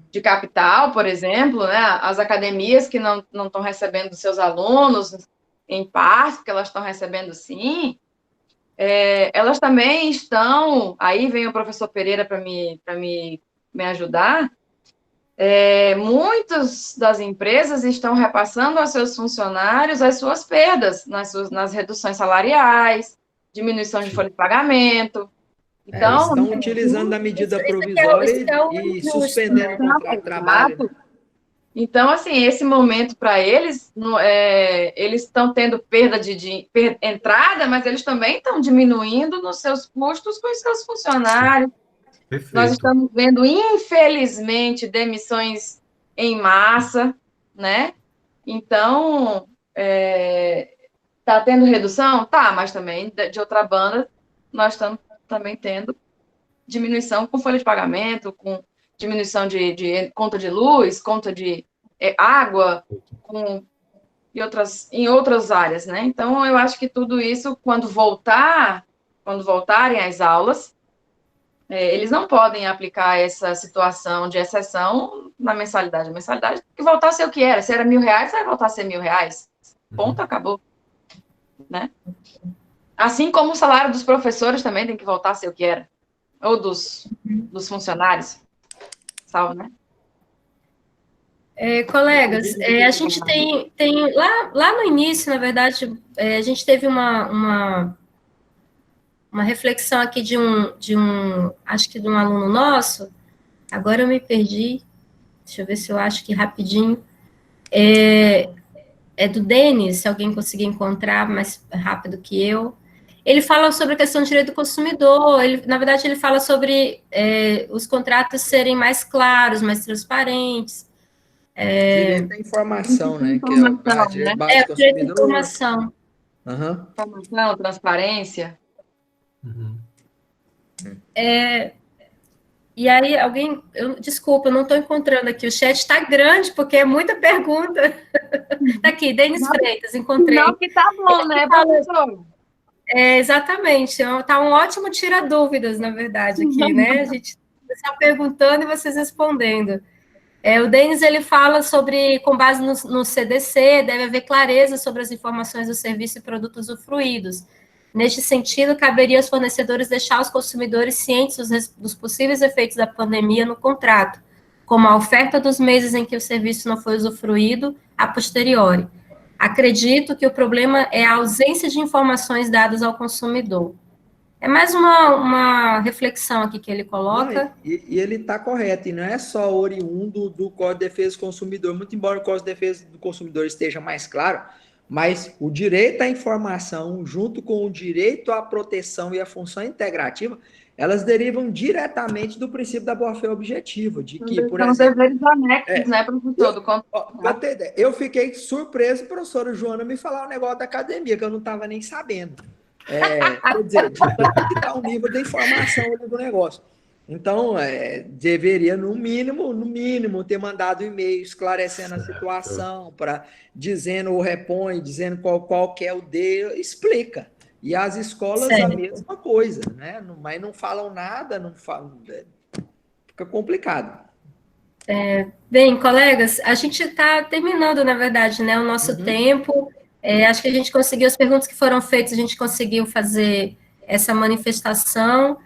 de capital, por exemplo, né? As academias que não estão recebendo seus alunos, em parte, porque elas estão recebendo sim, elas também estão, aí vem o professor Pereira para me ajudar, muitas das empresas estão repassando aos seus funcionários as suas perdas nas reduções salariais, diminuição de folha de pagamento. Então, estão utilizando a medida provisória e suspendendo o contrato de trabalho. Né? Então, assim, esse momento para eles, eles estão tendo perda de entrada, mas eles também estão diminuindo nos seus custos com os seus funcionários. Perfeito. Nós estamos vendo, infelizmente, demissões em massa, né? Então, está tendo redução? Tá, mas também, de outra banda, nós estamos também tendo diminuição com folha de pagamento, com diminuição de conta de luz, conta de água, em outras áreas, né? Então, eu acho que tudo isso, quando voltarem às aulas, eles não podem aplicar essa situação de exceção na mensalidade. A mensalidade tem que voltar a ser o que era. Se era R$1.000, vai voltar a ser R$1.000. Ponto, acabou. Né? Assim como o salário dos professores também tem que voltar a ser o que era. Ou dos funcionários. Salve, né? Colegas, a gente tem lá no início, na verdade, a gente teve uma reflexão aqui de um acho que de um aluno nosso, agora eu me perdi, deixa eu ver se eu acho que rapidinho, é do Denis, se alguém conseguir encontrar mais rápido que eu. Ele fala sobre a questão do direito do consumidor, na verdade ele fala sobre os contratos serem mais claros, mais transparentes. Direito à informação, né? Que é o direito básico do direito à informação. Informação, transparência. E aí, desculpa, eu não estou encontrando aqui, o chat está grande, porque é muita pergunta. Está aqui, Denis Freitas, encontrei. Não, que tá bom, né, professor? Exatamente, está um ótimo tira-dúvidas, na verdade, aqui, né? A gente está perguntando e vocês respondendo. O Denis, ele fala sobre, com base no CDC, deve haver clareza sobre as informações do serviço e produtos usufruídos. Neste sentido, caberia aos fornecedores deixar os consumidores cientes dos possíveis efeitos da pandemia no contrato, como a oferta dos meses em que o serviço não foi usufruído a posteriori. Acredito que o problema é a ausência de informações dadas ao consumidor. É mais uma reflexão aqui que ele coloca. E ele está correto, e não é só oriundo do Código de Defesa do Consumidor, muito embora o Código de Defesa do Consumidor esteja mais claro, mas o direito à informação, junto com o direito à proteção e à função integrativa, elas derivam diretamente do princípio da boa-fé objetiva, de que, por São os exemplo... deveres anexos, né, professor? Eu fiquei surpreso, professora Joana, me falar o negócio da academia, que eu não estava nem sabendo. Quer dizer, de tanto que está o nível da informação ali do negócio. Então, deveria, no mínimo, ter mandado um e-mail esclarecendo a situação, dizendo o repõe, dizendo qual que é o D, explica. E as escolas a mesma coisa, né? Mas não falam nada, não falam, fica complicado. Bem, colegas, a gente está terminando, na verdade, né, o nosso tempo. Acho que a gente conseguiu, as perguntas que foram feitas, a gente conseguiu fazer essa manifestação.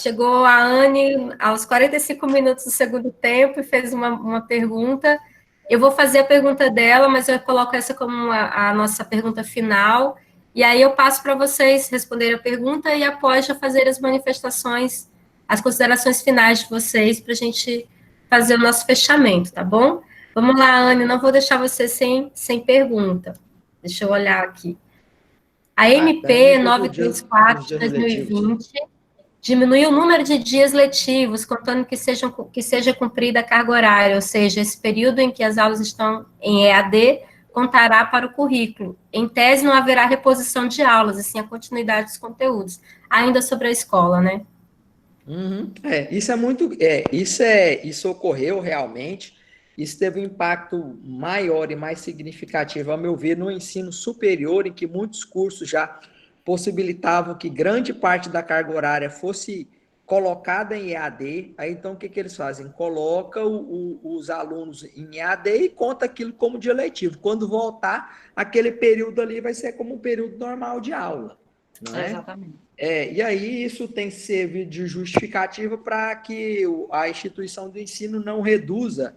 Chegou a Anne aos 45 minutos do segundo tempo e fez uma pergunta. Eu vou fazer a pergunta dela, mas eu coloco essa como a nossa pergunta final. E aí eu passo para vocês responderem a pergunta e após já fazer as manifestações, as considerações finais de vocês para a gente fazer o nosso fechamento, tá bom? Vamos lá, Anne, não vou deixar você sem pergunta. Deixa eu olhar aqui. A MP 934 de 2020 diminui o número de dias letivos, contando que seja cumprida a carga horária, ou seja, esse período em que as aulas estão em EAD contará para o currículo. Em tese, não haverá reposição de aulas, e sim a continuidade dos conteúdos. Ainda sobre a escola, né? Isso é muito. Isso ocorreu realmente. Isso teve um impacto maior e mais significativo, a meu ver, no ensino superior, em que muitos cursos já possibilitavam que grande parte da carga horária fosse colocada em EAD. Aí, então, o que eles fazem? Coloca os alunos em EAD e conta aquilo como dia letivo. Quando voltar, aquele período ali vai ser como um período normal de aula, não é? Exatamente. E aí isso tem que servir de justificativa para que a instituição do ensino não reduza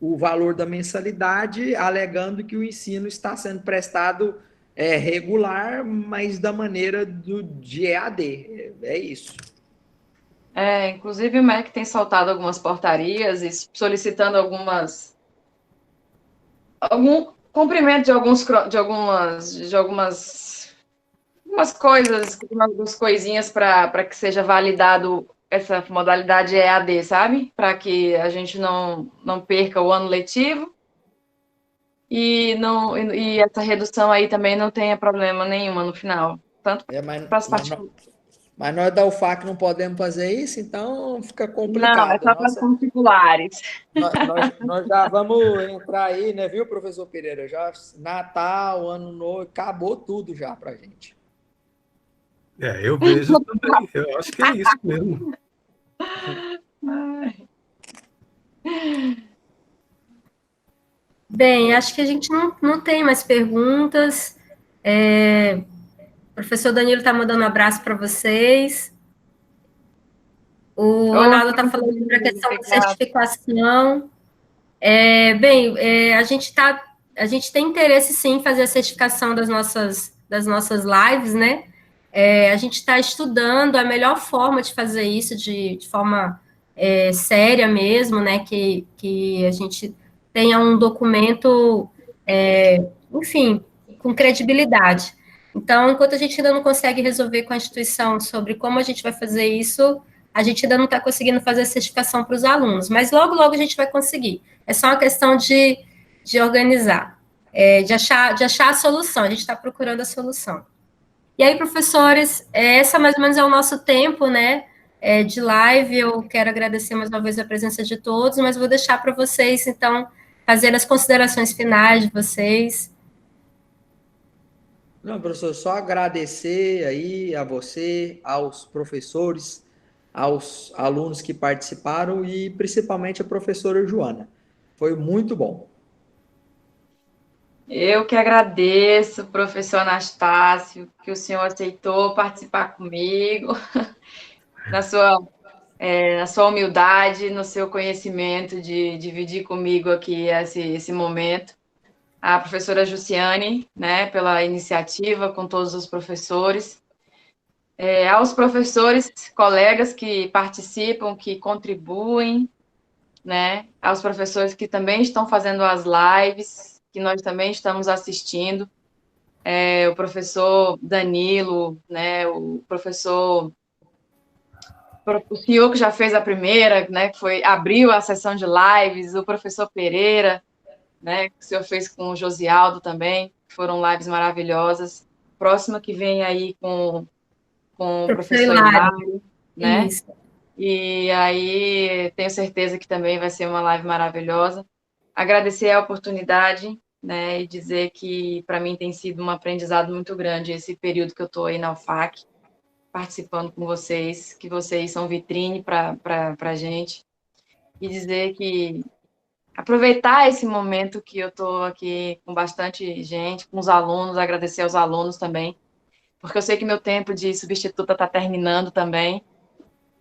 o valor da mensalidade, alegando que o ensino está sendo prestado regular, mas da maneira de EAD. É isso. Inclusive o MEC tem soltado algumas portarias e solicitando algum cumprimento de algumas coisas, algumas coisinhas para que seja validado essa modalidade EAD, sabe? Para que a gente não perca o ano letivo e essa redução aí também não tenha problema nenhuma no final. Tanto para as particulares. Mas nós da UFAC não podemos fazer isso, então fica complicado. Não, é só para as particulares. Nós já vamos entrar aí, né, viu, professor Pereira? Já Natal, Ano Novo, acabou tudo já para a gente. Eu vejo também, eu acho que é isso mesmo. Bem, acho que a gente não tem mais perguntas. O professor Danilo está mandando um abraço para vocês. O Ronaldo está falando sobre a questão da certificação. A gente tem interesse, sim, em fazer a certificação das nossas lives, né? A gente está estudando a melhor forma de fazer isso, de forma séria mesmo, né? Que a gente tenha um documento, enfim, com credibilidade. Então, enquanto a gente ainda não consegue resolver com a instituição sobre como a gente vai fazer isso, a gente ainda não está conseguindo fazer a certificação para os alunos, mas logo, logo a gente vai conseguir. É só uma questão de organizar, de achar a solução, a gente está procurando a solução. E aí, professores, essa mais ou menos é o nosso tempo, né, de live. Eu quero agradecer mais uma vez a presença de todos, mas vou deixar para vocês, então, fazer as considerações finais de vocês. Não, professor, só agradecer aí a você, aos professores, aos alunos que participaram e principalmente a professora Joana. Foi muito bom. Eu que agradeço, professor Anastácio, que o senhor aceitou participar comigo, na sua humildade, no seu conhecimento de dividir comigo aqui esse momento. A professora Jussiane, né, pela iniciativa, com todos os professores. Aos professores, colegas que participam, que contribuem, né, aos professores que também estão fazendo as lives, que nós também estamos assistindo, o professor Danilo, né, o professor o senhor que já fez a primeira, né, que abriu a sessão de lives, o professor Pereira, né, que o senhor fez com o Josialdo também, foram lives maravilhosas. Próxima que vem aí com o professor Hilário, né? Isso. E aí tenho certeza que também vai ser uma live maravilhosa. Agradecer a oportunidade, né, e dizer que para mim tem sido um aprendizado muito grande esse período que eu estou aí na UFAC, participando com vocês, que vocês são vitrine para a gente, e dizer que aproveitar esse momento que eu estou aqui com bastante gente, com os alunos, agradecer aos alunos também, porque eu sei que meu tempo de substituta está terminando também,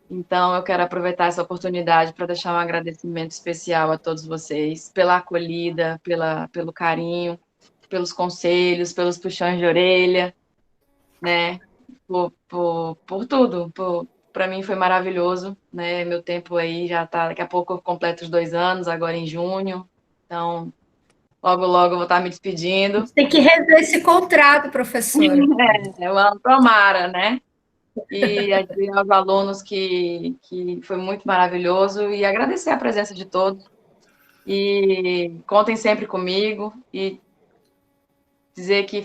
então eu quero aproveitar essa oportunidade para deixar um agradecimento especial a todos vocês, pela acolhida, pelo carinho, pelos conselhos, pelos puxões de orelha, né, por tudo, para mim foi maravilhoso, né? Meu tempo aí já tá, daqui a pouco eu completo os 2 anos, agora em junho, então logo eu vou estar me despedindo. Tem que rever esse contrato, professora. Tomara, né? E aos alunos que foi muito maravilhoso e agradecer a presença de todos e contem sempre comigo e dizer que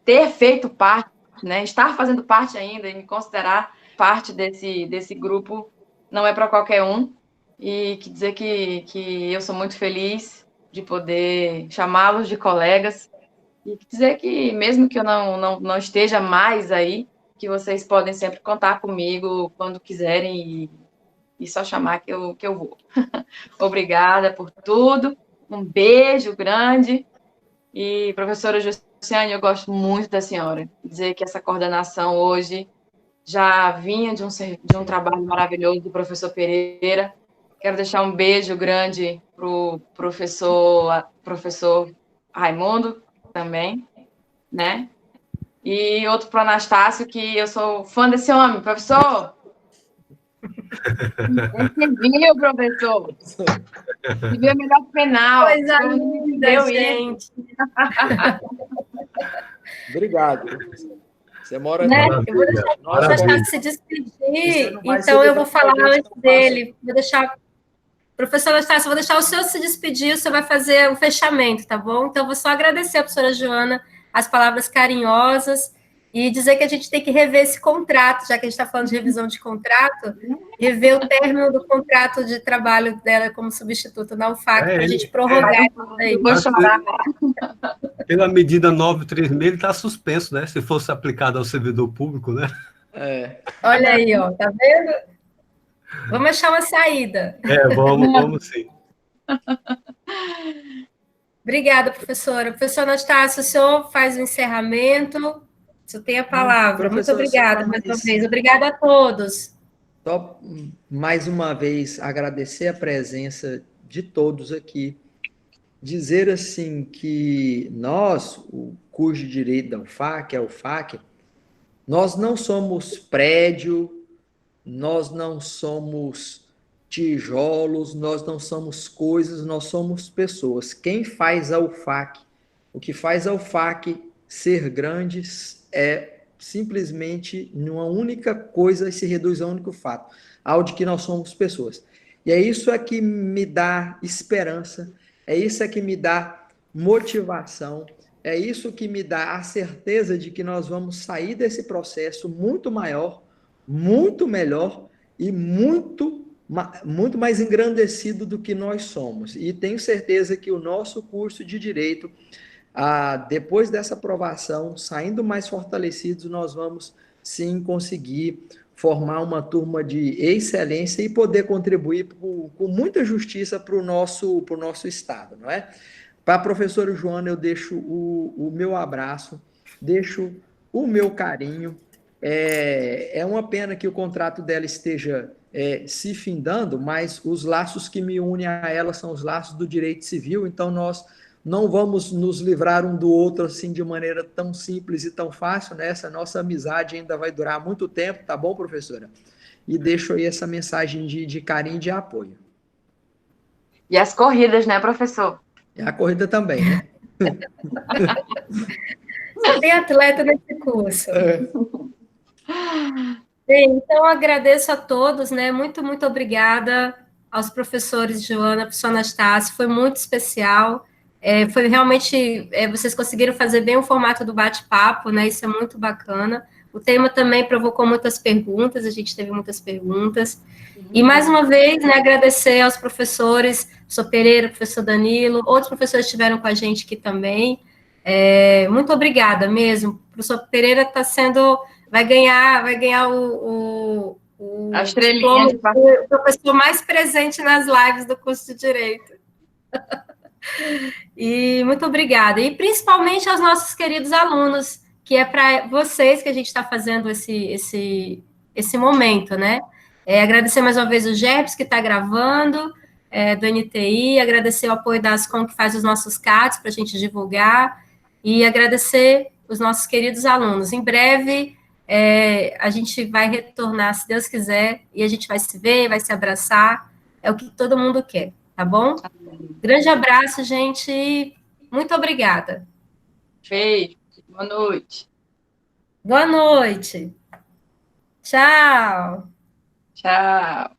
ter feito parte, né? Estar fazendo parte ainda e me considerar parte desse grupo não é para qualquer um, e dizer que eu sou muito feliz de poder chamá-los de colegas, e dizer que mesmo que eu não esteja mais aí, que vocês podem sempre contar comigo quando quiserem, e só chamar que eu vou. Obrigada por tudo, um beijo grande, e professora Jussiane, eu gosto muito da senhora, dizer que essa coordenação hoje já vinha de um trabalho maravilhoso do professor Pereira. Quero deixar um beijo grande para o professor Raimundo também, né? E outro para o Anastácio, que eu sou fã desse homem. Professor! Você viu, professor? Você viu a melhor penal. Coisa linda, gente. Obrigado. Você mora né? Eu vou deixar o Anastácio se despedir, então eu vou falar antes dele. Vou deixar... Professor Anastácio, eu vou deixar o senhor se despedir, você vai fazer o fechamento, tá bom? Então, eu vou só agradecer a professora Joana as palavras carinhosas e dizer que a gente tem que rever esse contrato, já que a gente está falando de revisão de contrato, rever o término do contrato de trabalho dela como substituta na UFAC, para a gente prorrogar isso aí. Vou chorar. Pela medida 936, ele está suspenso, né? Se fosse aplicado ao servidor público, né? Olha aí, ó, tá vendo? Vamos achar uma saída. Vamos sim. Obrigada, professora. Professor Anastácio, o senhor faz o encerramento. O senhor tem a palavra. Muito obrigada mais uma vez. Obrigada a todos. Só mais uma vez agradecer a presença de todos aqui. Dizer assim que nós, o curso de Direito da UFAC, a UFAC, nós não somos prédio, nós não somos tijolos, nós não somos coisas, nós somos pessoas. Quem faz a UFAC, o que faz a UFAC ser grande é simplesmente numa única coisa e se reduz a um único fato, ao de que nós somos pessoas. E é isso que me dá esperança, é isso que me dá motivação, é isso que me dá a certeza de que nós vamos sair desse processo muito maior, muito melhor e muito mais engrandecido do que nós somos. E tenho certeza que o nosso curso de Direito, depois dessa aprovação, saindo mais fortalecidos, nós vamos sim conseguir formar uma turma de excelência e poder contribuir com muita justiça para o nosso Estado, não é? Para a professora Joana, eu deixo o meu abraço, deixo o meu carinho. É uma pena que o contrato dela esteja se findando, mas os laços que me unem a ela são os laços do direito civil, então nós não vamos nos livrar um do outro assim de maneira tão simples e tão fácil, né? Essa nossa amizade ainda vai durar muito tempo, tá bom, professora? E deixo aí essa mensagem de carinho e de apoio. E as corridas, né, professor? E a corrida também, né? Você tem atleta nesse curso. Bem, então, agradeço a todos, né? Muito, muito obrigada aos professores Joana, professor Anastácio, foi muito especial. Foi realmente, vocês conseguiram fazer bem o formato do bate-papo, né? Isso é muito bacana. O tema também provocou muitas perguntas, a gente teve muitas perguntas. E, mais uma vez, né, agradecer aos professores, professor Pereira, professor Danilo, outros professores estiveram com a gente aqui também. Muito obrigada mesmo. O professor Pereira vai ganhar A estrelinha diploma de do professor mais presente nas lives do curso de Direito. E muito obrigada. E principalmente aos nossos queridos alunos, que é para vocês que a gente está fazendo esse momento, né? Agradecer mais uma vez o Jeps, que está gravando, do NTI, agradecer o apoio da Ascom, que faz os nossos CATs para a gente divulgar, e agradecer os nossos queridos alunos. Em breve, a gente vai retornar, se Deus quiser, e a gente vai se ver, vai se abraçar, é o que todo mundo quer, tá bom? Grande abraço, gente. Muito obrigada. Beijo. Boa noite. Boa noite. Tchau. Tchau.